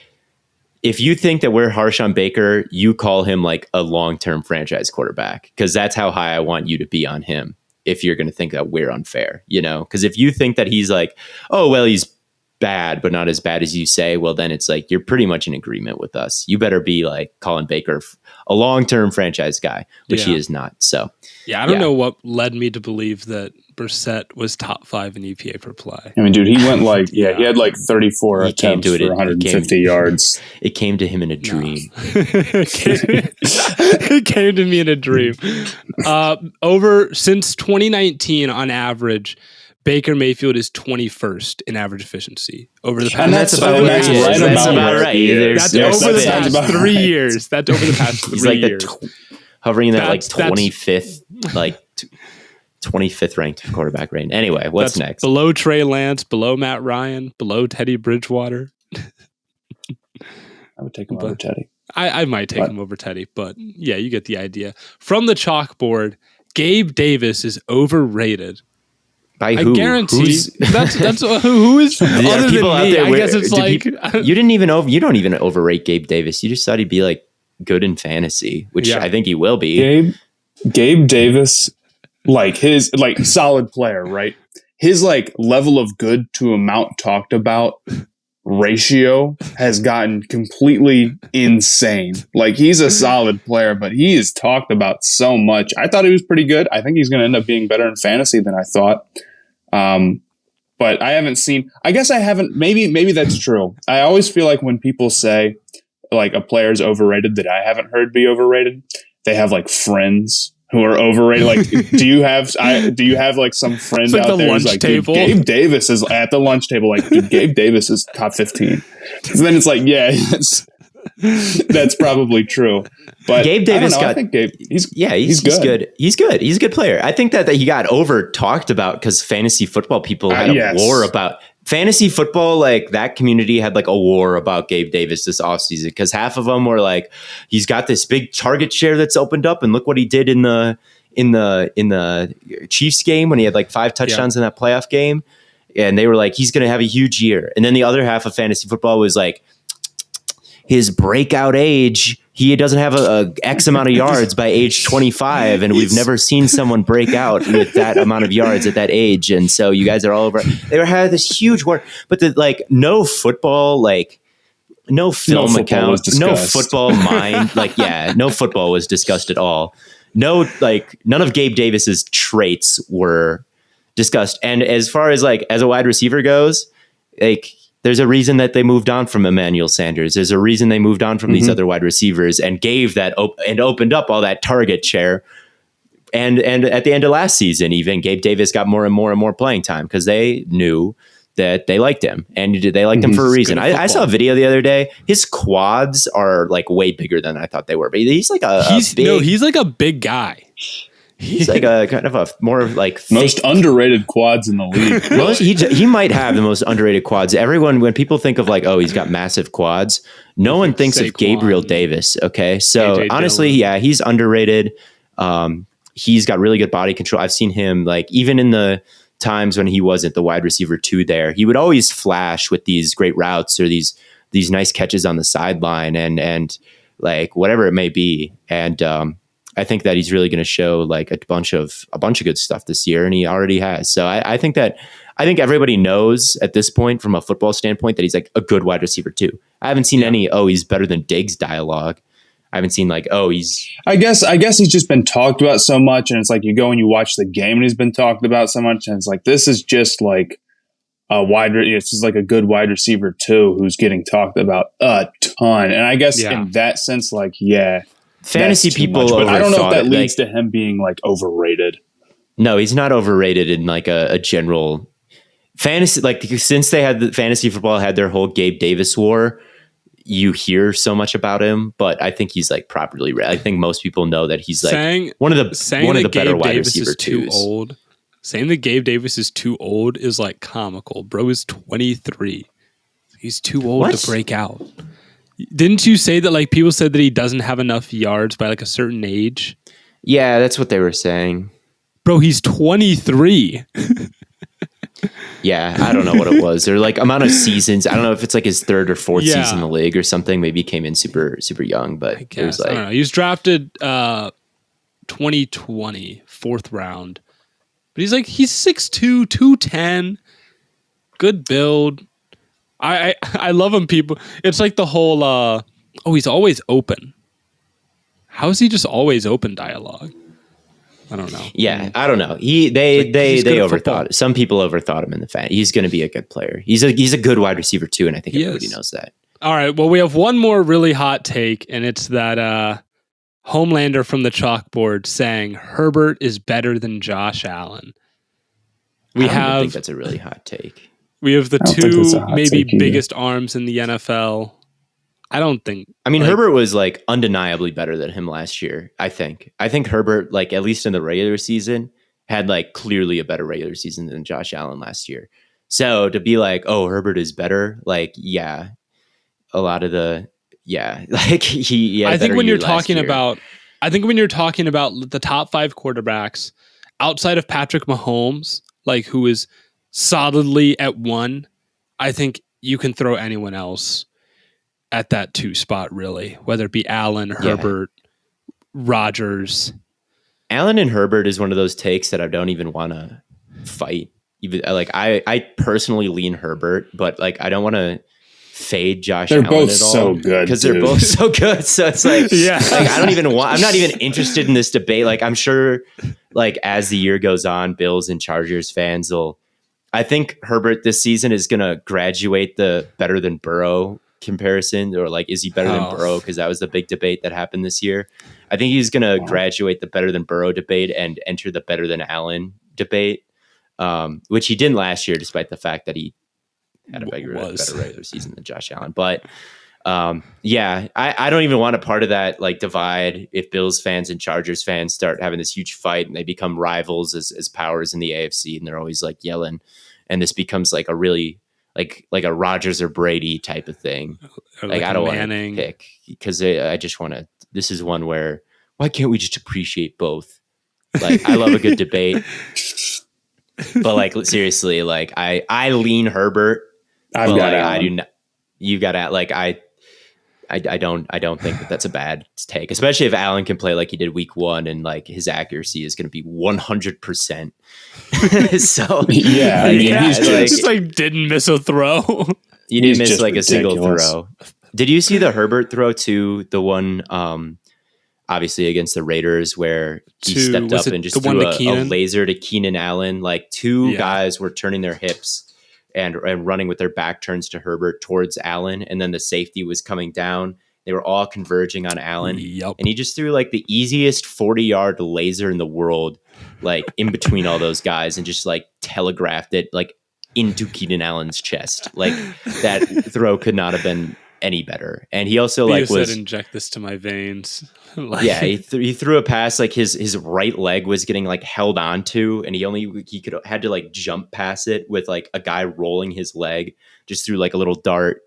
Speaker 3: if you think that we're harsh on Baker, you call him like a long-term franchise quarterback because that's how high I want you to be on him if you're going to think that we're unfair, Because if you think that he's like, oh, well, he's bad, but not as bad as you say, well, then it's like you're pretty much in agreement with us. You better be like Colin Baker, a long-term franchise guy, which he is not. So,
Speaker 1: I don't know what led me to believe that Brissett was top 5 in EPA per play.
Speaker 2: I mean, dude, he went like, he had like 34 attempts for 150 yards.
Speaker 3: It came to him in a dream.
Speaker 1: It came to me in a dream. Since 2019, on average, Baker Mayfield is 21st in average efficiency over the past.
Speaker 3: And that's about right.
Speaker 1: That's over the past 3 years. That's over the past 3 years.
Speaker 3: Hovering in that 25th, 25th ranked quarterback range. Anyway, what's next?
Speaker 1: Below Trey Lance, below Matt Ryan, below Teddy Bridgewater.
Speaker 2: I would take him over Teddy.
Speaker 1: I might take him over Teddy, but yeah, you get the idea. From the chalkboard, Gabe Davis is overrated.
Speaker 3: By who?
Speaker 1: I guarantee that's who is other than me. I guess it's like
Speaker 3: you don't even overrate Gabe Davis. You just thought he'd be like good in fantasy, which I think he will be.
Speaker 2: Gabe Davis, like his solid player, right? His like level of good to amount talked about ratio has gotten completely insane. Like he's a solid player, but he is talked about so much. I thought he was pretty good. I think he's going to end up being better in fantasy than I thought. But I haven't seen, I guess I haven't, maybe that's true. I always feel like when people say like a player's overrated that I haven't heard be overrated, they have like friends who are overrated. Like, do you have like some friend
Speaker 1: like
Speaker 2: out
Speaker 1: the
Speaker 2: there who's
Speaker 1: lunch
Speaker 2: like, dude,
Speaker 1: table.
Speaker 2: Gabe Davis is at the lunch table. Like, dude, Gabe Davis is top 15. So then it's like, yeah, that's probably true. But
Speaker 3: Gabe Davis
Speaker 2: I think Gabe, he's good.
Speaker 3: He's good. He's a good player. I think that he got over talked about because fantasy football people had a war about fantasy football. Like that community had like a war about Gabe Davis this offseason because half of them were like, he's got this big target share that's opened up, and look what he did in the Chiefs game when he had like 5 touchdowns in that playoff game, and they were like, he's going to have a huge year. And then the other half of fantasy football was like, his breakout age, he doesn't have a X amount of yards by age 25, and we've never seen someone break out with that amount of yards at that age. And so you guys are all over. They had this huge war, but no football, like no film account, no football mind, no football was discussed at all. No, like none of Gabe Davis's traits were discussed. And as far as like as a wide receiver goes, like, there's a reason that they moved on from Emmanuel Sanders. There's a reason they moved on from these other wide receivers and gave that and opened up all that target share. And at the end of last season, even Gabe Davis got more and more and more playing time because they knew that they liked him, and they liked him for a reason. I saw a video the other day. His quads are like way bigger than I thought they were, but he's like
Speaker 1: he's like a big guy.
Speaker 3: He's like a kind of a more like
Speaker 2: most underrated quads in the league.
Speaker 3: He might have the most underrated quads. Everyone, when people think of like, oh, he's got massive quads, no one thinks of Gabriel Davis. Okay, so AJ honestly, Dillon. He's underrated. He's got really good body control. I've seen him like even in the times when he wasn't the wide receiver 2 there, he would always flash with these great routes or these nice catches on the sideline and like whatever it may be. And I think that he's really going to show like a bunch of good stuff this year, and he already has. So I think everybody knows at this point from a football standpoint that he's like a good wide receiver too. I haven't seen any, he's better than Diggs dialogue. I haven't seen like, he's. I guess
Speaker 2: he's just been talked about so much, and it's like you go and you watch the game, and he's been talked about so much, and it's like this is just like it's just like a good wide receiver too, who's getting talked about a ton. And I guess in that sense, like
Speaker 3: fantasy people,
Speaker 2: but I don't know if that leads to him being like overrated.
Speaker 3: No, he's not overrated in like a general fantasy. Like since they had the fantasy football had their whole Gabe Davis war, you hear so much about him. But I think he's like properly rated. I think most people know that he's like one of the better wide receiver twos.
Speaker 1: Saying that Gabe Davis is too old is like comical. Bro is 23. He's too old to break out. Didn't you say that like people said that he doesn't have enough yards by like a certain age?
Speaker 3: Yeah, that's what they were saying.
Speaker 1: Bro, he's 23.
Speaker 3: Yeah, I don't know what it was. Or like amount of seasons. I don't know if it's like his 3rd or 4th season in the league or something. Maybe he came in super, super young, but it was like,
Speaker 1: I don't know. He was drafted 2020, 4th round. But he's 6'2", 210. Good build. I love him, people. It's like the whole he's always open. How is he just always open dialogue? I don't know.
Speaker 3: Yeah, I don't know. They overthought it. Some people overthought him in the fan. He's going to be a good player. He's a good wide receiver too, and I think everybody knows that.
Speaker 1: All right. Well, we have one more really hot take, and it's that Homelander from the chalkboard saying Herbert is better than Josh Allen.
Speaker 3: I don't think that's a really hot take.
Speaker 1: We have the 2 maybe biggest arms in the NFL. I don't think.
Speaker 3: I mean, Herbert was like undeniably better than him last year. I think Herbert, like at least in the regular season, had like clearly a better regular season than Josh Allen last year. So to be like, Herbert is better, like a lot of the like he.
Speaker 1: I think when you're talking about the top 5 quarterbacks outside of Patrick Mahomes, like who is solidly at 1, I think you can throw anyone else at that 2 spot, really, whether it be Allen, Herbert, Rodgers.
Speaker 3: Allen and Herbert is one of those takes that I don't even want to fight. Even like I personally lean Herbert, but like I don't want to fade Josh Allen at all. They're both
Speaker 2: so good
Speaker 3: because they're both so good. So it's like, I'm not even interested in this debate. Like I'm sure, like as the year goes on, Bills and Chargers fans I think Herbert this season is going to graduate the better than Burrow comparison, or like, is he better than Burrow? Because that was the big debate that happened this year. I think he's going to graduate the better than Burrow debate and enter the better than Allen debate, which he didn't last year, despite the fact that he had a better regular season than Josh Allen. But I don't even want a part of that like divide if Bills fans and Chargers fans start having this huge fight and they become rivals as powers in the AFC, and they're always like yelling, and this becomes like a really like a Rodgers or Brady type of thing. Like I don't want to pick, because I just want to. This is one where, why can't we just appreciate both? Like, I love a good debate, but like seriously, like I lean Herbert. I do not. You got to like I don't think that's a bad take, especially if Allen can play like he did week 1 and like his accuracy is going to be 100%. So
Speaker 2: yeah, I mean,
Speaker 1: he's just like didn't miss a throw.
Speaker 3: You didn't miss like ridiculous. A single throw. Did you see the Herbert throw to the one, obviously against the Raiders, where he stepped up and just threw a laser to Keenan Allen? Like two guys were turning their hips and running with their back turns to Herbert towards Allen, and then the safety was coming down. They were all converging on Allen, and he just threw like the easiest 40-yard laser in the world, like in between all those guys, and just like telegraphed it like into Keenan Allen's chest. Like that throw could not have been any better. And he also said,
Speaker 1: inject this to my veins.
Speaker 3: He threw a pass, like his right leg was getting like held onto, and he had to like jump past it with like a guy rolling his leg, just threw like a little dart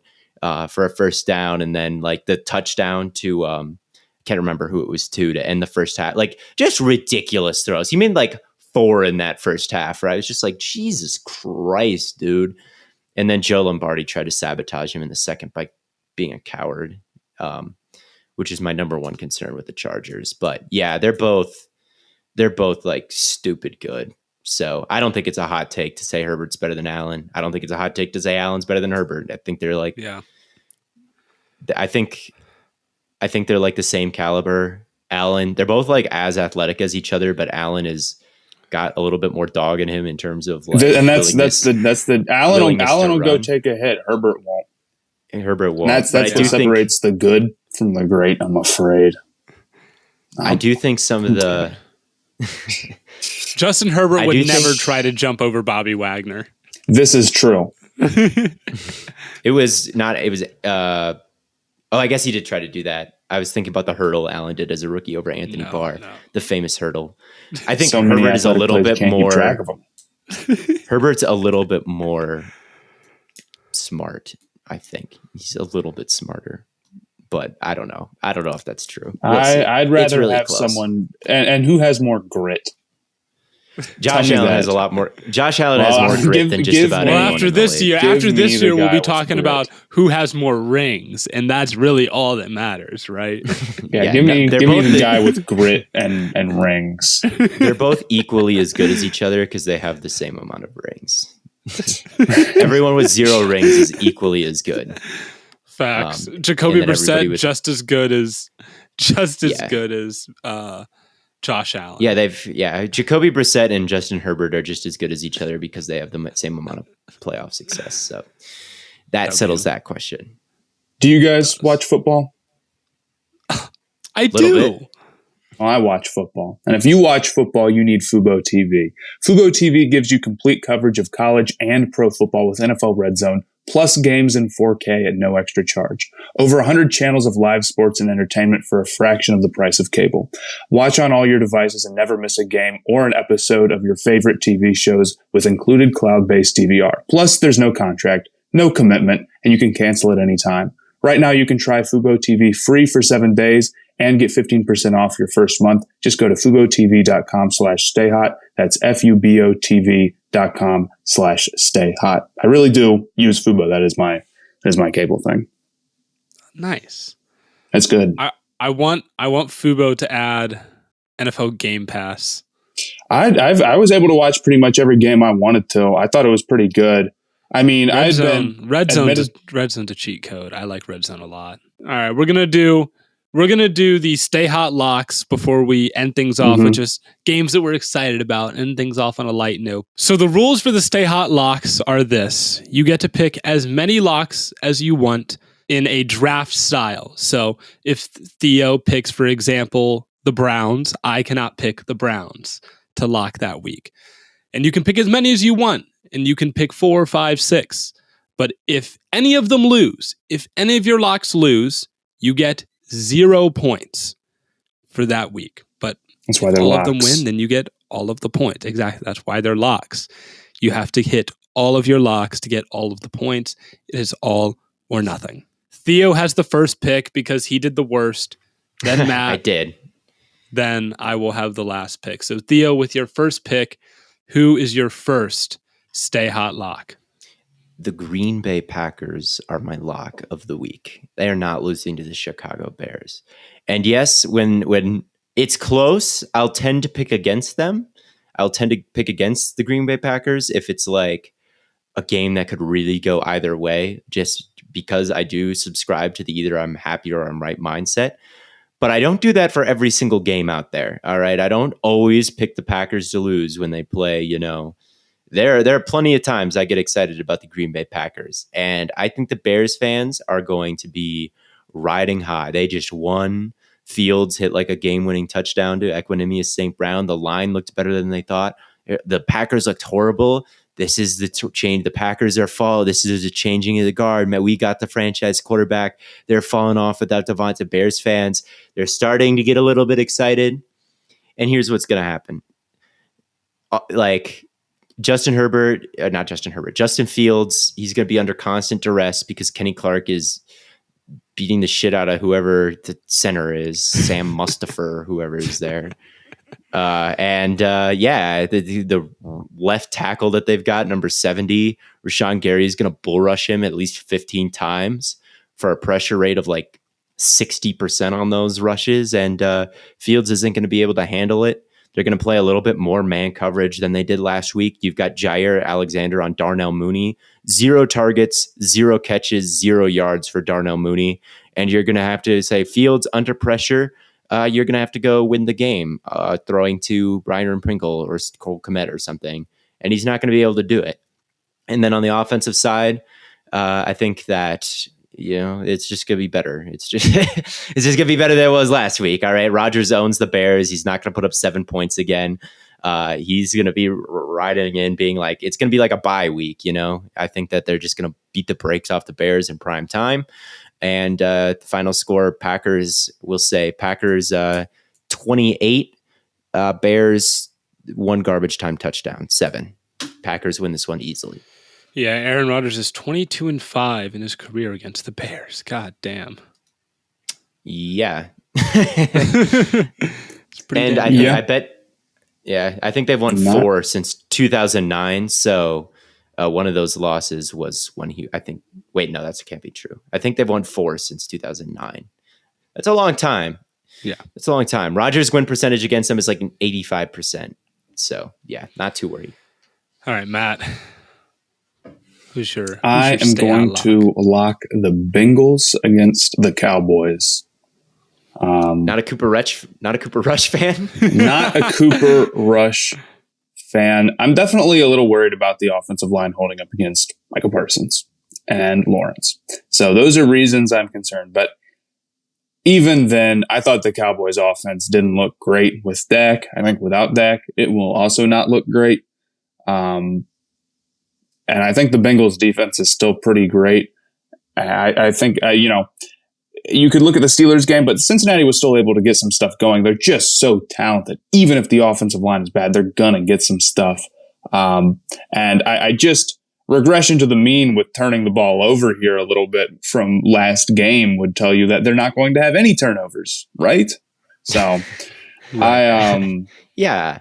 Speaker 3: for a first down, and then like the touchdown to can't remember who it was to end the first half. Like just ridiculous throws. He made like 4 in that first half, right? I was just like, Jesus Christ, dude. And then Joe Lombardi tried to sabotage him in the second by being a coward, which is my number one concern with the Chargers. But yeah, they're both like stupid good. So I don't think it's a hot take to say Herbert's better than Allen. I don't think it's a hot take to say Allen's better than Herbert. I think they're like, I think they're like the same caliber. Allen, they're both like as athletic as each other, but Allen is got a little bit more dog in him in terms of like,
Speaker 2: and that's the Allen will go take a hit. Herbert won't.
Speaker 3: And Herbert won't.
Speaker 2: That's what separates the good from the great, I'm afraid.
Speaker 3: I do think some of the
Speaker 1: Justin Herbert would never try to jump over Bobby Wagner.
Speaker 2: This is true.
Speaker 3: It was I guess he did try to do that. I was thinking about the hurdle Allen did as a rookie over Anthony Barr, the famous hurdle. I think Herbert is a little bit more. Herbert's a little bit more smart. I think he's a little bit smarter, but I don't know. I don't know if that's true.
Speaker 2: I'd rather really have someone and who has more grit.
Speaker 3: Josh Allen has a lot more. Josh Allen has more grit than just about anyone.
Speaker 1: After this year, we'll be talking about who has more rings, and that's really all that matters, right?
Speaker 2: Give me the guy with grit and rings.
Speaker 3: They're both equally as good as each other because they have the same amount of rings. Everyone with 0 rings is equally as good.
Speaker 1: Facts. Jacoby Brissett just as good as Josh Allen.
Speaker 3: Jacoby Brissett and Justin Herbert are just as good as each other because they have the same amount of playoff success. So that settles that question.
Speaker 2: Do you guys watch football?
Speaker 1: I do.
Speaker 2: Well, I watch football. And if you watch football, you need Fubo TV. Fubo TV gives you complete coverage of college and pro football with NFL Red Zone, plus games in 4K at no extra charge. Over 100 channels of live sports and entertainment for a fraction of the price of cable. Watch on all your devices and never miss a game or an episode of your favorite TV shows with included cloud-based DVR. Plus, there's no contract, no commitment, and you can cancel at any time. Right now, you can try Fubo TV free for 7 days and get 15% off your first month. Just go to FuboTV.com/stayhot. That's FUBOTV.com/stayhot. I really do use Fubo. That is my cable thing.
Speaker 1: Nice.
Speaker 2: That's good.
Speaker 1: I want Fubo to add NFL Game Pass.
Speaker 2: I was able to watch pretty much every game I wanted to. I thought it was pretty good. I mean,
Speaker 1: Red Zone's a cheat code. I like Red Zone a lot. All right, we're gonna do the Stay Hot locks before we end things off with just games that we're excited about, end things off on a light note. So the rules for the Stay Hot locks are this: you get to pick as many locks as you want in a draft style. So if Theo picks, for example, the Browns, I cannot pick the Browns to lock that week. And you can pick as many as you want, and you can pick 4, 5, 6. But if any of them lose, if any of your locks lose, you get 0 points for that week. But
Speaker 2: That's why
Speaker 1: if
Speaker 2: they're
Speaker 1: all of them
Speaker 2: locks.
Speaker 1: win, then you get all of the points. Exactly. That's why they're locks. You have to hit all of your locks to get all of the points. It is all or nothing. Theo has the first pick because he did the worst. Then Matt.
Speaker 3: I did.
Speaker 1: Then I will have the last pick. So Theo, with your first pick, who is your first Stay Hot lock?
Speaker 3: The Green Bay Packers are my lock of the week. They are not losing to the Chicago Bears. And yes, when it's close, I'll tend to pick against them. I'll tend to pick against the Green Bay Packers if it's like a game that could really go either way, just because I do subscribe to the either I'm happy or I'm right mindset. But I don't do that for every single game out there. All right. I don't always pick the Packers to lose when they play, There are plenty of times I get excited about the Green Bay Packers. And I think the Bears fans are going to be riding high. They just won. Fields hit like a game-winning touchdown to Equanimous St. Brown. The line looked better than they thought. The Packers looked horrible. This is the change. The Packers are falling. This is the changing of the guard. Man, we got the franchise quarterback. They're falling off without Devonta. Bears fans, they're starting to get a little bit excited. And here's what's going to happen. Justin Fields, he's going to be under constant duress because Kenny Clark is beating the shit out of whoever the center is, Sam Mustafa, whoever is there. The left tackle that they've got, number 70, Rashawn Gary, is going to bull rush him at least 15 times for a pressure rate of like 60% on those rushes. And Fields isn't going to be able to handle it. They're going to play a little bit more man coverage than they did last week. You've got Jair Alexander on Darnell Mooney. 0 targets, 0 catches, 0 yards for Darnell Mooney. And you're going to have to say, Fields under pressure, you're going to have to go win the game, throwing to Brian Pringle or Cole Kmet or something. And he's not going to be able to do it. And then on the offensive side, I think that it's just going to be better. It's just going to be better than it was last week. All right. Rodgers owns the Bears. He's not going to put up 7 points again. He's going to be riding in being like, it's going to be like a bye week. I think that they're just going to beat the brakes off the Bears in prime time. And the final score, Packers 28, Bears 1 garbage time touchdown, 7. Packers win this one easily.
Speaker 1: Yeah, Aaron Rodgers is 22-5 in his career against the Bears. God damn.
Speaker 3: Yeah.
Speaker 1: It's pretty
Speaker 3: I think they've won 4 since 2009. So one of those losses was when that can't be true. I think they've won 4 since 2009. That's a long time.
Speaker 1: Yeah.
Speaker 3: It's a long time. Rodgers' win percentage against them is like an 85%. So yeah, not too worried.
Speaker 1: All right, Matt. Who's your
Speaker 2: I am going to lock the Bengals against the Cowboys.
Speaker 3: Not a Cooper Rush fan.
Speaker 2: Not a Cooper Rush fan. I'm definitely a little worried about the offensive line holding up against Michael Parsons and Lawrence. So those are reasons I'm concerned. But even then, I thought the Cowboys offense didn't look great with Dak. I think without Dak, it will also not look great. And I think the Bengals defense is still pretty great. I think, you could look at the Steelers game, but Cincinnati was still able to get some stuff going. They're just so talented. Even if the offensive line is bad, they're going to get some stuff. And I just, regression to the mean with turning the ball over here a little bit from last game would tell you that they're not going to have any turnovers, right? So
Speaker 3: yeah,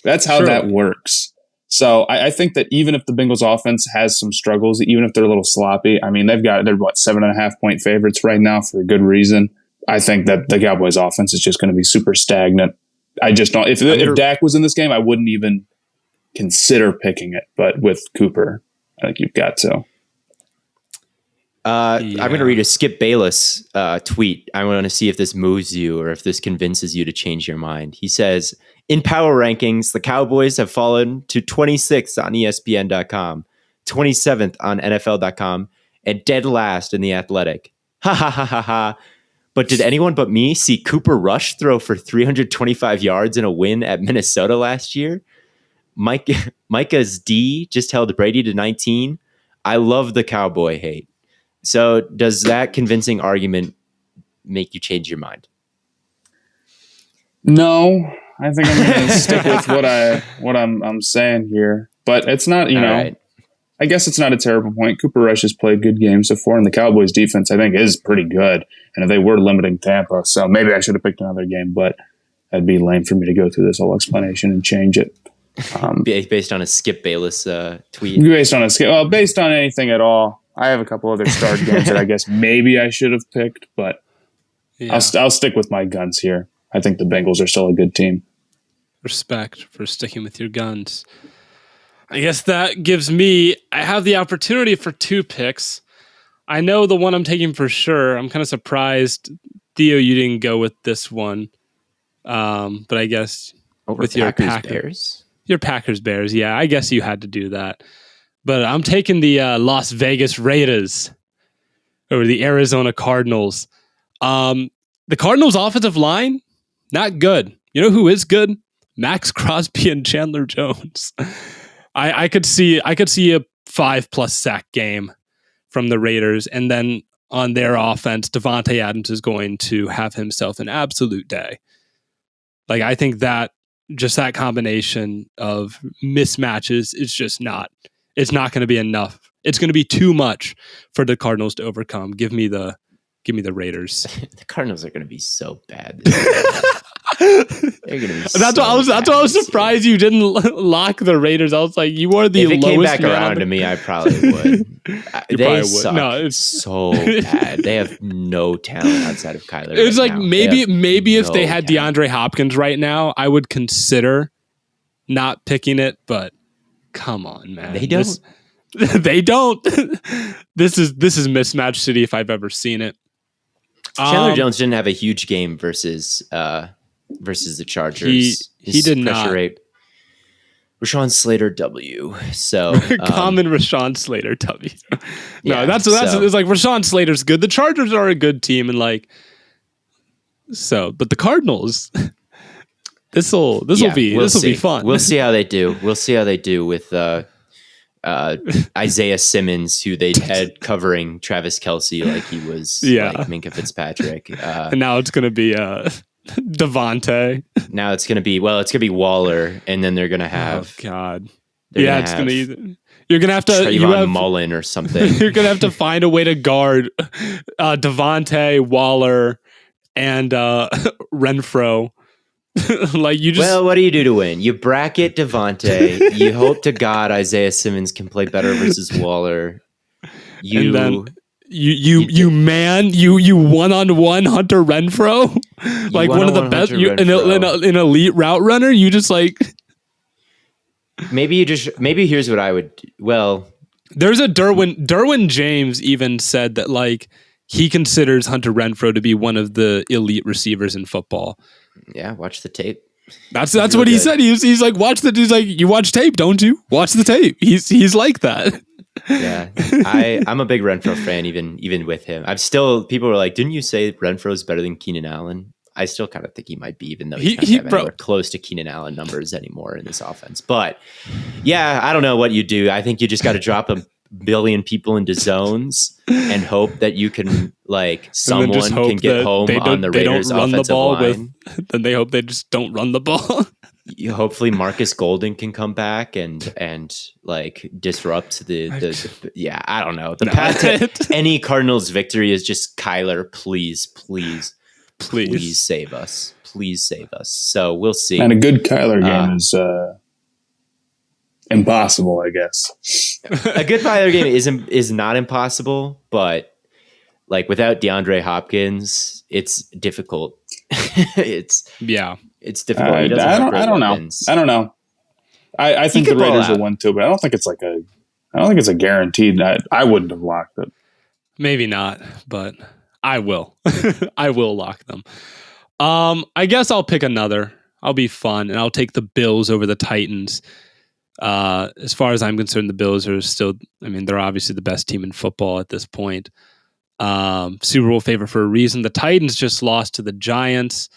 Speaker 2: that's how that works. So I think that even if the Bengals offense has some struggles, even if they're a little sloppy, I mean, they're 7.5 point favorites right now for a good reason. I think that the Cowboys offense is just going to be super stagnant. I just don't, if Dak was in this game, I wouldn't even consider picking it, but with Cooper, I think you've got to.
Speaker 3: I'm going to read a Skip Bayless tweet. I want to see if this moves you or if this convinces you to change your mind. He says, in power rankings, the Cowboys have fallen to 26th on ESPN.com, 27th on NFL.com, and dead last in The Athletic. Ha ha ha ha ha. But did anyone but me see Cooper Rush throw for 325 yards in a win at Minnesota last year? Micah's D just held Brady to 19. I love the Cowboy hate. So does that convincing argument make you change your mind?
Speaker 2: No, I think I'm going to stick with what I'm saying here. But it's not, you know,
Speaker 3: right.
Speaker 2: I guess it's not a terrible point. Cooper Rush has played good games before, and the Cowboys defense, I think, is pretty good. And if they were limiting Tampa, so maybe I should have picked another game, but that'd be lame for me to go through this whole explanation and change it.
Speaker 3: Based on a Skip Bayless tweet.
Speaker 2: Based on anything at all. I have a couple other start games that I guess maybe I should have picked, but yeah. I'll stick with my guns here. I think the Bengals are still a good team.
Speaker 1: Respect for sticking with your guns. I guess that gives me, I have the opportunity for 2 picks. I know the one I'm taking for sure. I'm kind of surprised, Theo, you didn't go with this one. But I guess
Speaker 3: with your Packers?
Speaker 1: Your Packers Bears. Yeah, I guess you had to do that. But I'm taking the Las Vegas Raiders over the Arizona Cardinals. The Cardinals offensive line, not good. You know who is good? Max Crosby and Chandler Jones. I could see a 5+ sack game from the Raiders, and then on their offense, Devontae Adams is going to have himself an absolute day. Like, I think that just that combination of mismatches is just not. It's not going to be enough. It's going to be too much for the Cardinals to overcome. Give me the Raiders.
Speaker 3: The Cardinals are going to be so bad. They're going to be
Speaker 1: that's why I was surprised you didn't lock the Raiders. I was like, you are the lowest.
Speaker 3: If it came back around to me, I probably would. They suck so bad. They have no talent outside of Kyler.
Speaker 1: It's like maybe if they had DeAndre Hopkins right now, I would consider not picking it. But come on, man,
Speaker 3: they don't.
Speaker 1: They don't. This is mismatch city if I've ever seen it.
Speaker 3: Chandler Jones didn't have a huge game versus the Chargers.
Speaker 1: He did not.
Speaker 3: Rate. Rashawn Slater W. So
Speaker 1: common Rashawn Slater W. No, that's it's like Rashawn Slater's good. The Chargers are a good team, and like but the Cardinals. This will be fun.
Speaker 3: We'll see how they do. We'll see how they do with Isaiah Simmons, who they had covering Travis Kelce like he was like Minkah Fitzpatrick.
Speaker 1: And now it's going to be Devontae.
Speaker 3: Now it's going to be Waller, and then they're going to have
Speaker 1: it's going to you're going to have to
Speaker 3: Trayvon Mullen or something.
Speaker 1: You're going to have to find a way to guard Devontae, Waller, and Renfro. Like you just
Speaker 3: what do you do to win? You bracket Devontae. You hope to God Isaiah Simmons can play better versus Waller.
Speaker 1: You one-on-one Hunter Renfro, like one of the best. An elite route runner. You just like
Speaker 3: maybe here's what I would. Well,
Speaker 1: there's a Derwin James even said that like he considers Hunter Renfro to be one of the elite receivers in football.
Speaker 3: Yeah, watch the tape.
Speaker 1: That's what he said. He's like, watch the. He's like, you watch tape, don't you? Watch the tape. He's like that.
Speaker 3: Yeah, I'm a big Renfro fan. Even with him, people were like, didn't you say Renfro's better than Keenan Allen? I still kind of think he might be, even though he's not anywhere close to Keenan Allen numbers anymore in this offense. But yeah, I don't know what you do. I think you just got to drop a billion people into zones and hope that you can someone can get home on the Raiders offensive line.
Speaker 1: Then they hope they just don't run the ball.
Speaker 3: Hopefully Marcus Golden can come back and disrupt the I don't know. The path to any Cardinals victory is just Kyler, please save us. Please save us. So we'll see.
Speaker 2: And a good Kyler game is impossible, I guess.
Speaker 3: A good Kyler game is not impossible, but without DeAndre Hopkins, it's difficult. It's difficult.
Speaker 2: I don't know. I think the Raiders will win too, but I don't think it's a guaranteed. I wouldn't have locked it.
Speaker 1: Maybe not, but I will. I will lock them. I guess I'll pick another. I'll be fun, and I'll take the Bills over the Titans. As far as I'm concerned, the Bills are still, they're obviously the best team in football at this point. Super Bowl favorite for a reason. The Titans just lost to the Giants.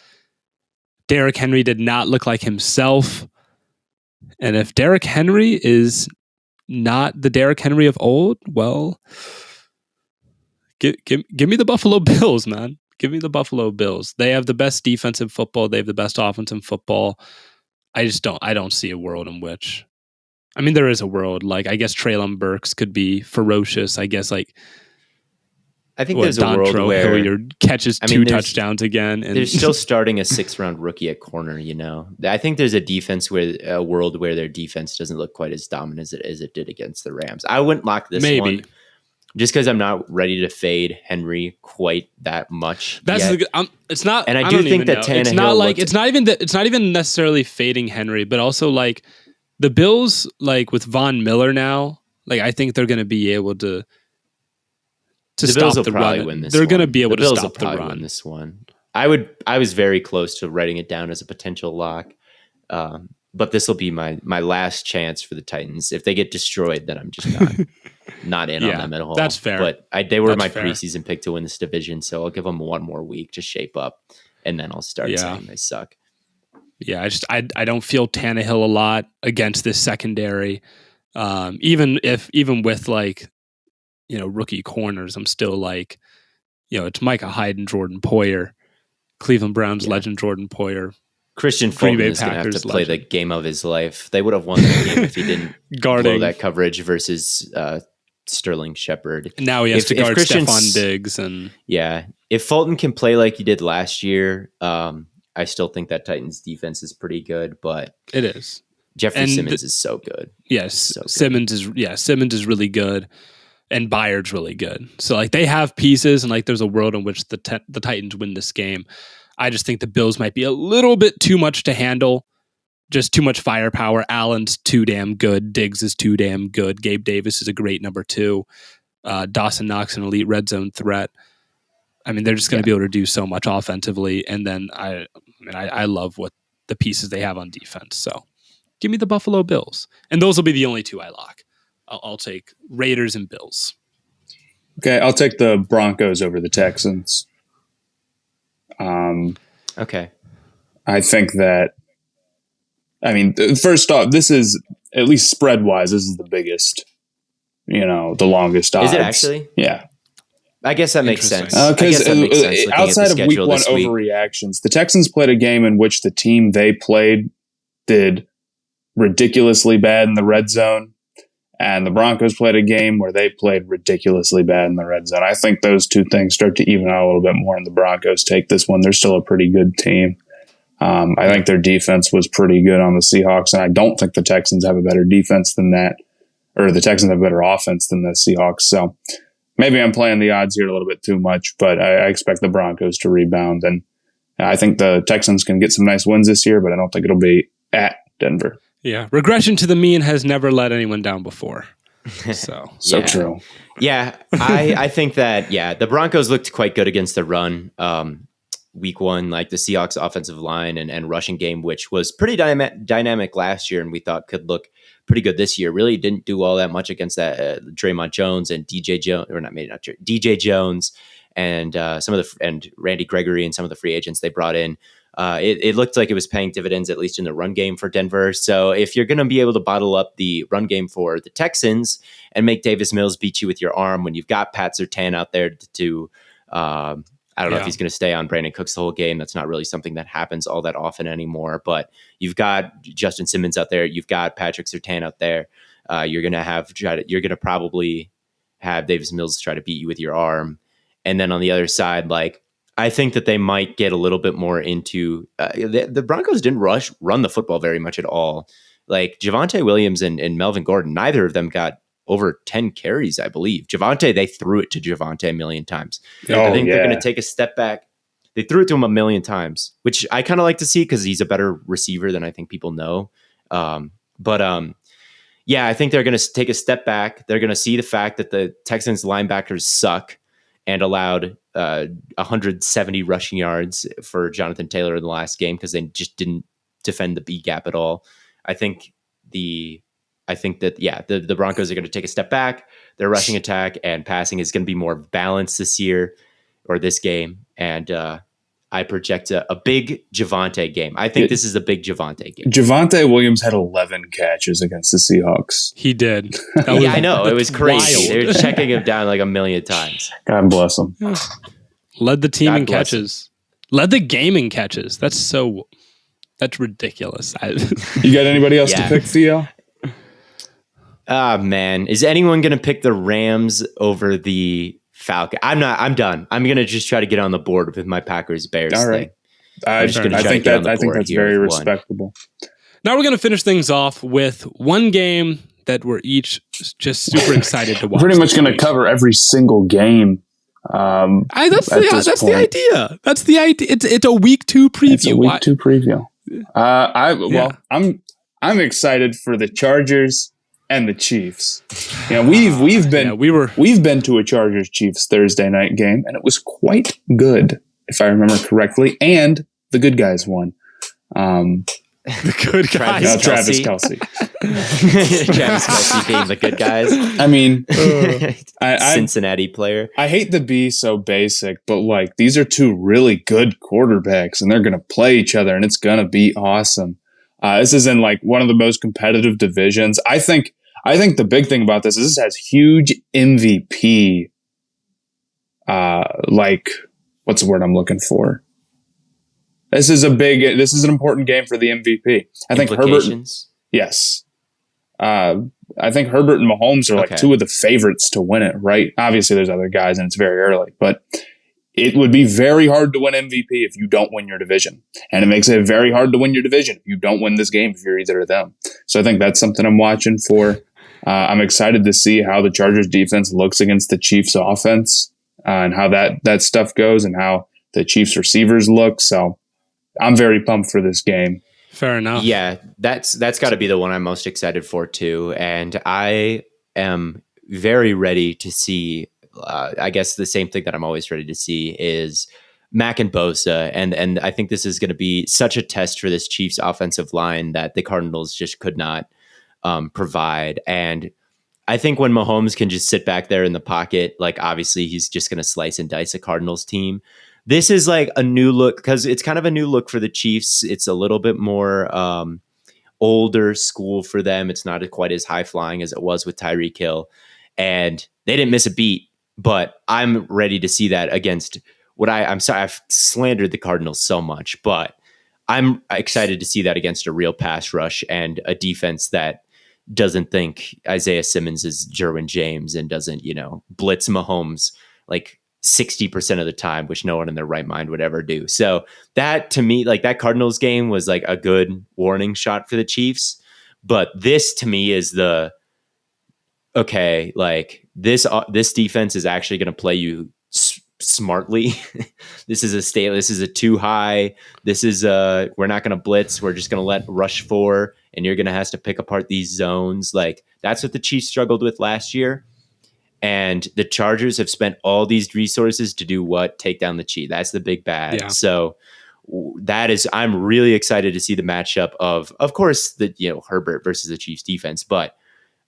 Speaker 1: Derrick Henry did not look like himself. And if Derrick Henry is not the Derrick Henry of old, well, give me the Buffalo Bills, man. Give me the Buffalo Bills. They have the best defense in football. They have the best offense in football. I don't see a world in which, I mean, there is a world, like, I guess Treylon Burks could be ferocious. I guess, like,
Speaker 3: I think there's a world where
Speaker 1: Hilliard catches two touchdowns again.
Speaker 3: And they're still starting a 6th-round rookie at corner, you know. I think there's a world where their defense doesn't look quite as dominant as it did against the Rams. I wouldn't lock this one. Just because I'm not ready to fade Henry quite that much.
Speaker 1: It's not,
Speaker 3: and I do think that Tannehill.
Speaker 1: It's not even necessarily fading Henry, but also like the Bills, like with Von Miller now, like I think they're going to be able to stop the run. They're going to be able to stop the run.
Speaker 3: Win this one. I was very close to writing it down as a potential lock, but this will be my last chance for the Titans. If they get destroyed, then I'm just not in on them at all.
Speaker 1: That's fair.
Speaker 3: But they were my preseason pick to win this division, so I'll give them one more week to shape up, and then I'll start saying they suck.
Speaker 1: Yeah, I don't feel Tannehill a lot against this secondary. Even with like, you know, rookie corners, I'm still like, you know, it's Micah Hyde and Jordan Poyer, Cleveland Browns legend Jordan Poyer.
Speaker 3: Christian Fulton is going to have to play the game of his life. They would have won that game if he didn't blow that coverage versus Sterling Shepard.
Speaker 1: Now he has to guard Stephon Diggs. And
Speaker 3: if Fulton can play like he did last year, I still think that Titans defense is pretty good, but
Speaker 1: it is.
Speaker 3: Jeffrey Simmons is so good.
Speaker 1: Yes, so good. Simmons is really good, and Byard's really good. So like they have pieces, and like there's a world in which the Titans win this game. I just think the Bills might be a little bit too much to handle. Just too much firepower. Allen's too damn good. Diggs is too damn good. Gabe Davis is a great number 2. Dawson Knox an elite red zone threat. I mean, they're just going to be able to do so much offensively. And then I love what the pieces they have on defense. So give me the Buffalo Bills. And those will be the only 2 I lock. I'll take Raiders and Bills.
Speaker 2: Okay, I'll take the Broncos over the Texans.
Speaker 3: Okay.
Speaker 2: I think that, I mean, first off, this is, at least spread-wise, this is the biggest, you know, the longest odds.
Speaker 3: Is it actually?
Speaker 2: Yeah.
Speaker 3: I guess that makes sense.
Speaker 2: Because outside of week 1 overreactions, the Texans played a game in which the team they played did ridiculously bad in the red zone, and the Broncos played a game where they played ridiculously bad in the red zone. I think those 2 things start to even out a little bit more, and the Broncos take this one. They're still a pretty good team. I think their defense was pretty good on the Seahawks, and I don't think the Texans have a better defense than that, or the Texans have a better offense than the Seahawks. So maybe I'm playing the odds here a little bit too much, but I expect the Broncos to rebound, and I think the Texans can get some nice wins this year, but I don't think it'll be at Denver.
Speaker 1: Yeah, regression to the mean has never let anyone down before. So
Speaker 2: true.
Speaker 3: Yeah, I think that, the Broncos looked quite good against the run. Week 1, like the Seahawks offensive line and rushing game, which was pretty dynamic last year and we thought could look pretty good this year. Really didn't do all that much against that Draymond Jones and DJ Jones and and Randy Gregory and some of the free agents they brought in. It looked like it was paying dividends, at least in the run game for Denver. So if you're going to be able to bottle up the run game for the Texans and make Davis Mills beat you with your arm when you've got Pat Surtain out there to I don't know if he's going to stay on Brandon Cooks the whole game. That's not really something that happens all that often anymore. But you've got Justin Simmons out there. You've got Patrick Surtain out there. You're going to probably have Davis Mills try to beat you with your arm. And then on the other side, like, I think that they might get a little bit more into the Broncos didn't run the football very much at all. Like Javonte Williams and Melvin Gordon, neither of them got over 10 carries, I believe. Javonte, they threw it to Javonte a million times. I think they're going to take a step back. They threw it to him a million times, which I kind of like to see because he's a better receiver than I think people know. I think they're going to take a step back. They're going to see the fact that the Texans linebackers suck and allowed 170 rushing yards for Jonathan Taylor in the last game because they just didn't defend the B gap at all. I think I think that, the Broncos are going to take a step back. Their rushing attack and passing is going to be more balanced this year or this game. And I project a big Javonte game. I think this is a big Javonte game.
Speaker 2: Javonte Williams had 11 catches against the Seahawks.
Speaker 1: He did.
Speaker 3: Yeah, I know. It was crazy.
Speaker 1: wild.
Speaker 3: They were checking him down like a million times.
Speaker 2: God bless him.
Speaker 1: Led the team
Speaker 3: God
Speaker 1: in
Speaker 3: bless
Speaker 1: catches. Led the game in catches. That's ridiculous.
Speaker 2: You got anybody else to
Speaker 3: Yeah.
Speaker 2: pick, Theo?
Speaker 3: Man. Is anyone going to pick the Rams over the Falcons? I'm not. I'm done. I'm going to just try to get on the board with my Packers Bears
Speaker 2: All right.
Speaker 3: thing.
Speaker 2: I
Speaker 3: just gonna try to
Speaker 2: think
Speaker 3: get on the
Speaker 2: I think
Speaker 3: board
Speaker 2: that's
Speaker 3: here
Speaker 2: very
Speaker 3: with one.
Speaker 2: respectable.
Speaker 1: Now we're going to finish things off with one game that we're each just super excited to watch.
Speaker 2: We're pretty much
Speaker 1: this
Speaker 2: going to
Speaker 1: week.
Speaker 2: cover every single game.
Speaker 1: That's
Speaker 2: at this
Speaker 1: the
Speaker 2: point.
Speaker 1: idea. That's the idea. It's a week 2 preview.
Speaker 2: It's a week 2 preview.
Speaker 1: Yeah.
Speaker 2: I'm excited for the Chargers and the Chiefs. You know, we've been to a Chargers Chiefs Thursday night game, and it was quite good, if I remember correctly. And the good guys won.
Speaker 1: The good guys.
Speaker 2: No,
Speaker 3: Travis
Speaker 2: Travis
Speaker 3: Kelce.
Speaker 2: Kelsey.
Speaker 3: Travis Kelce being the good guys.
Speaker 2: I mean, I
Speaker 3: Cincinnati player.
Speaker 2: I hate to be so basic, but like these are two really good quarterbacks, and they're going to play each other, and it's going to be awesome. This is in like one of the most competitive divisions. I think the big thing about this is this has huge MVP. Like what's the word I'm looking for? This is an important game for the MVP. I think Herbert.
Speaker 3: Implications?
Speaker 2: Yes. I think Herbert and Mahomes are like two of the favorites to win it, right? Obviously, there's other guys, and it's very early, but it would be very hard to win MVP if you don't win your division. And it makes it very hard to win your division if you don't win this game if you're either of them. So I think that's something I'm watching for. I'm excited to see how the Chargers defense looks against the Chiefs offense and how that stuff goes and how the Chiefs receivers look. So I'm very pumped for this game.
Speaker 1: Fair enough.
Speaker 3: Yeah, that's got to be the one I'm most excited for too. And I am very ready to see, I guess the same thing that I'm always ready to see is Mac and Bosa. And I think this is going to be such a test for this Chiefs offensive line that the Cardinals just could not provide. And I think when Mahomes can just sit back there in the pocket, like obviously he's just going to slice and dice a Cardinals team. This is like a new look because it's kind of a new look for the Chiefs. It's a little bit more older school for them. It's not quite as high flying as it was with Tyreek Hill. And they didn't miss a beat, but I'm ready to see that against I'm sorry, I've slandered the Cardinals so much, but I'm excited to see that against a real pass rush and a defense that doesn't think Isaiah Simmons is Derwin James and doesn't, blitz Mahomes like 60% of the time, which no one in their right mind would ever do. So that to me, like that Cardinals game was like a good warning shot for the Chiefs. But this to me is this defense is actually going to play you smartly. This is a too high. This is we're not going to blitz. We're just going to let rush 4 and you're going to have to pick apart these zones. Like that's what the Chiefs struggled with last year. And the Chargers have spent all these resources to do what? Take down the Chiefs. That's the big bad.
Speaker 1: Yeah.
Speaker 3: So I'm really excited to see the matchup of course, Herbert versus the Chiefs defense, but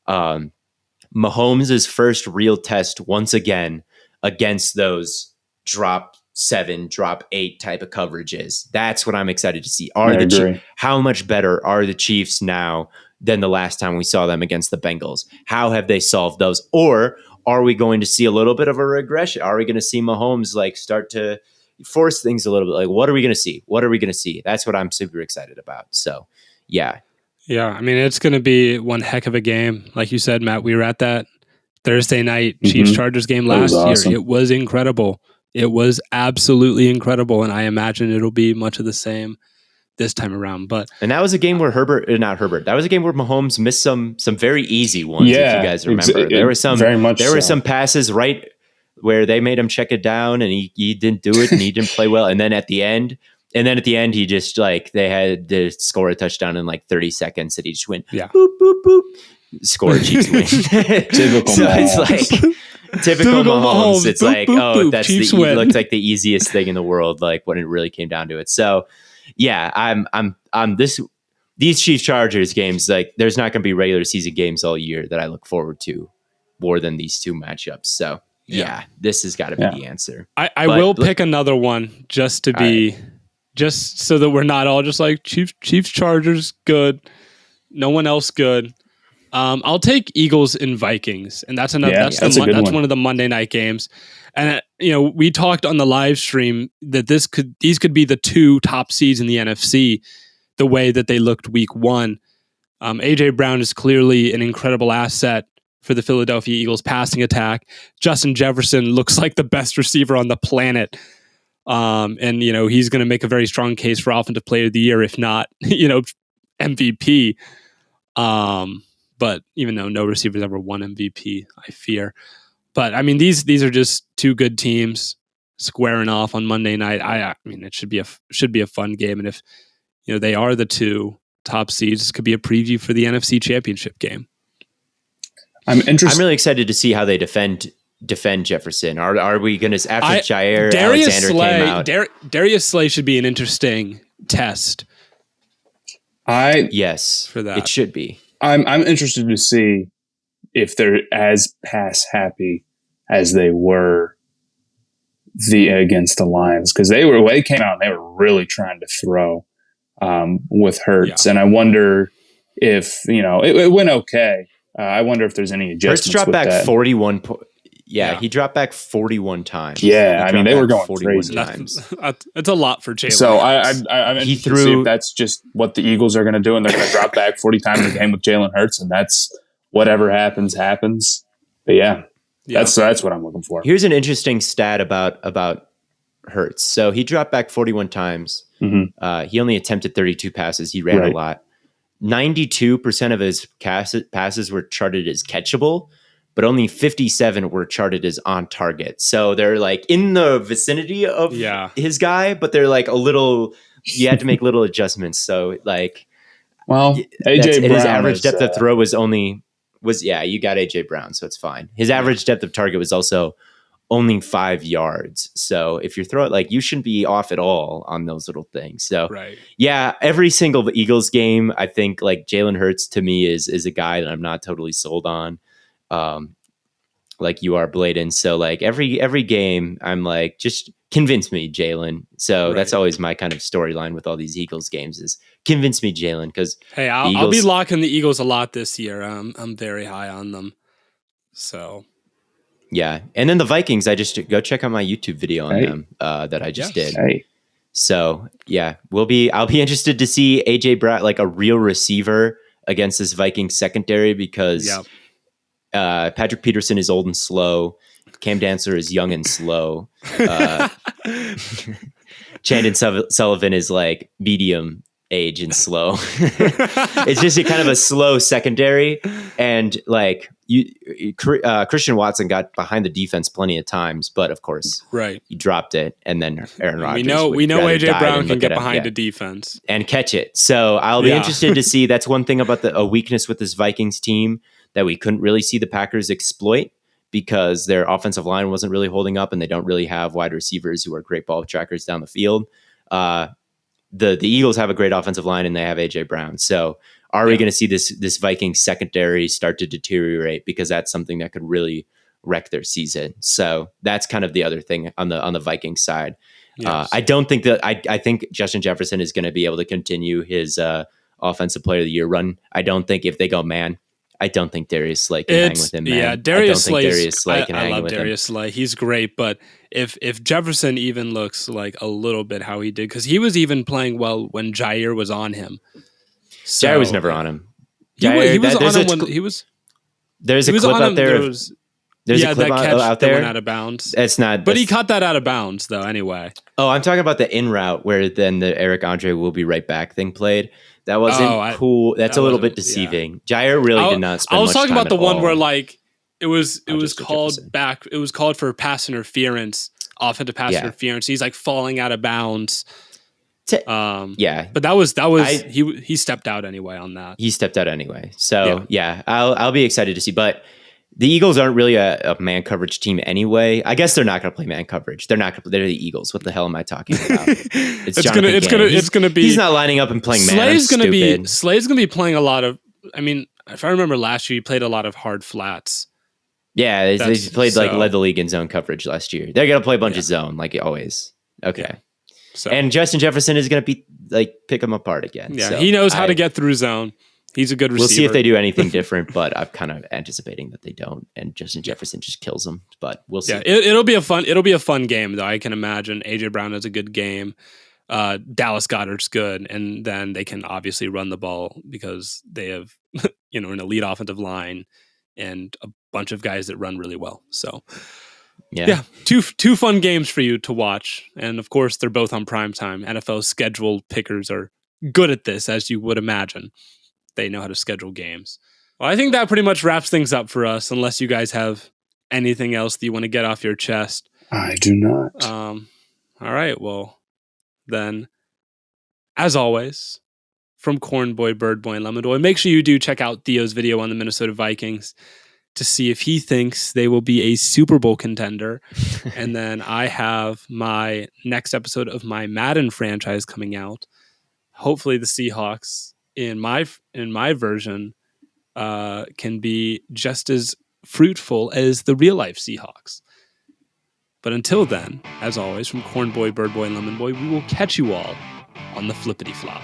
Speaker 3: Mahomes' first real test once again against those drop 7, drop 8 type of coverages. That's what I'm excited to see. How much better are the Chiefs now than the last time we saw them against the Bengals? How have they solved those? Or are we going to see a little bit of a regression? Are we going to see Mahomes like start to force things a little bit? Like, what are we going to see? What are we going to see? That's what I'm super excited about. So, yeah.
Speaker 1: Yeah, I mean, it's going to be one heck of a game. Like you said, Matt, we were at that Thursday night Chiefs-Chargers game last year. It was incredible. It was absolutely incredible, and I imagine it'll be much of the same this time around.
Speaker 3: And that was a game where that was a game where Mahomes missed some very easy ones. If you guys remember, there were some passes right where they made him check it down, and he didn't do it, and he didn't play well. And then at the end, he just like they had to score a touchdown in like 30 seconds, and he just went boop boop boop, score, Chiefs win.
Speaker 2: Typical.
Speaker 3: So it's like. Typical Mahomes. It's
Speaker 1: boop,
Speaker 3: like,
Speaker 1: boop, boop,
Speaker 3: that's
Speaker 1: Chiefs
Speaker 3: it
Speaker 1: win.
Speaker 3: looked like the easiest thing in the world, like when it really came down to it. So yeah, I'm this these Chiefs Chargers games, like there's not going to be regular season games all year that I look forward to more than these two matchups. So yeah, this has got to be the answer.
Speaker 1: I will pick another one just to be, just so that we're not all just like Chiefs Chargers good, no one else good. I'll take Eagles and Vikings, and that's another. That's one of the Monday night games. And we talked on the live stream that these could be the two top seeds in the NFC, the way that they looked week one. AJ Brown is clearly an incredible asset for the Philadelphia Eagles passing attack. Justin Jefferson looks like the best receiver on the planet. And he's going to make a very strong case for offensive player of the year, if not, MVP. But even though no receiver's ever won MVP, I fear. But I mean, these are just two good teams squaring off on Monday night. I mean, it should be a fun game. And if they are the two top seeds, this could be a preview for the NFC Championship game.
Speaker 2: I'm interested.
Speaker 3: I'm really excited to see how they defend Jefferson. Are we going to, after Jair
Speaker 1: Darius
Speaker 3: Alexander
Speaker 1: Slay,
Speaker 3: came out?
Speaker 1: Darius Slay should be an interesting test.
Speaker 3: Yes,
Speaker 1: for that
Speaker 3: it should be.
Speaker 2: I'm interested to see if they're as pass happy as they were against the Lions, because they came out and they were really trying to throw with Hurts, and I wonder if it went okay. I wonder if there's any adjustments.
Speaker 3: Hurts dropped
Speaker 2: with
Speaker 3: back
Speaker 2: that.
Speaker 3: 41. He dropped back 41 times.
Speaker 2: Yeah, I mean they were going crazy.
Speaker 1: It's a lot for Jalen.
Speaker 2: So I'm interested to see if that's just what the Eagles are going to do, and they're going to drop back 40 times a game with Jalen Hurts, and that's whatever happens. But that's what I'm looking for.
Speaker 3: Here's an interesting stat about Hurts. So he dropped back 41 times.
Speaker 2: Mm-hmm.
Speaker 3: He only attempted 32 passes. He ran a lot. 92% of his passes were charted as catchable, but only 57 were charted as on target. So they're like in the vicinity of his guy, but they're like a little, you had to make little adjustments. So like,
Speaker 2: AJ Brown,
Speaker 3: his average depth of throw you got AJ Brown, so it's fine. His average depth of target was also only 5 yards. So if you throw it, like, you shouldn't be off at all on those little things. So every single Eagles game, I think like Jalen Hurts to me is a guy that I'm not totally sold on. Like you are, Bladen. So like every game, I'm like, just convince me, Jalen. So that's always my kind of storyline with all these Eagles games is convince me, Jalen. Because
Speaker 1: I'll be locking the Eagles a lot this year. I'm very high on them. So
Speaker 3: yeah, and then the Vikings, I just go check out my YouTube video on them that I just did. So yeah, I'll be interested to see AJ Brown, like a real receiver against this Vikings secondary, because Patrick Peterson is old and slow. Cam Dancer is young and slow. Chandon Sullivan is like medium age and slow. It's just a kind of a slow secondary, and like Christian Watson got behind the defense plenty of times, but of course, he dropped it, and then Aaron Rodgers.
Speaker 1: We know AJ Brown can get behind the defense
Speaker 3: and catch it. So I'll be interested to see. That's one thing about a weakness with this Vikings team that we couldn't really see the Packers exploit, because their offensive line wasn't really holding up, and they don't really have wide receivers who are great ball trackers down the field. The Eagles have a great offensive line, and they have AJ Brown. So are we going to see this Vikings secondary start to deteriorate? Because that's something that could really wreck their season. So that's kind of the other thing on the Vikings side. I don't think that I think Justin Jefferson is going to be able to continue his offensive player of the year run. I don't think if they go man, I don't think Darius Slay can hang with him, man.
Speaker 1: Yeah, Darius Slay
Speaker 3: can hang with him.
Speaker 1: Darius Slay. He's great, but if Jefferson even looks like a little bit how he did, because he was even playing well when Jair was on him. So,
Speaker 3: Jair was never on him.
Speaker 1: He was on him when he was.
Speaker 3: There's a clip out there. There's a clip out there.
Speaker 1: That went out of bounds.
Speaker 3: It's not.
Speaker 1: But he caught that out of bounds, though. Anyway.
Speaker 3: Oh, I'm talking about the in route where then the Eric Andre will be right back thing played. That wasn't cool. That's a little bit deceiving. Yeah. Jair really did not spend much time. I was talking about
Speaker 1: the one where like it was called back. It was called for pass interference, offensive pass interference. He's like falling out of bounds. But that was he stepped out anyway on that.
Speaker 3: He stepped out anyway. So I'll be excited to see. But The Eagles aren't really a man coverage team anyway. I guess they're not going to play man coverage. They're not. They're the Eagles. What the hell am I talking about?
Speaker 1: It's gonna be.
Speaker 3: He's not lining up and playing man.
Speaker 1: Slay's gonna be playing a lot of. I mean, if I remember last year, he played a lot of hard flats.
Speaker 3: Yeah, they played led the league in zone coverage last year. They're gonna play a bunch of zone like always. Okay. Yeah. So. And Justin Jefferson is gonna be pick him apart again.
Speaker 1: Yeah, so he knows how to get through zone. He's a good receiver.
Speaker 3: We'll see if they do anything different, but I'm kind of anticipating that they don't, and Justin Jefferson just kills them. But we'll see.
Speaker 1: Yeah, it'll be a fun game though. I can imagine AJ Brown has a good game. Dallas Goedert's good, and then they can obviously run the ball because they have an elite offensive line and a bunch of guys that run really well. So yeah, two fun games for you to watch, and of course they're both on primetime. NFL schedule pickers are good at this, as you would imagine. They know how to schedule games. Well, I think that pretty much wraps things up for us, unless you guys have anything else that you want to get off your chest.
Speaker 2: I do not.
Speaker 1: All right. Well, then, as always, from Corn Boy, Bird Boy, and Lemon Boy, make sure you do check out Theo's video on the Minnesota Vikings to see if he thinks they will be a Super Bowl contender. And then I have my next episode of my Madden franchise coming out. Hopefully the Seahawks in my version can be just as fruitful as the real life Seahawks. But until then, as always, from Corn Boy, Bird Boy, and Lemon Boy, we will catch you all on the flippity flop.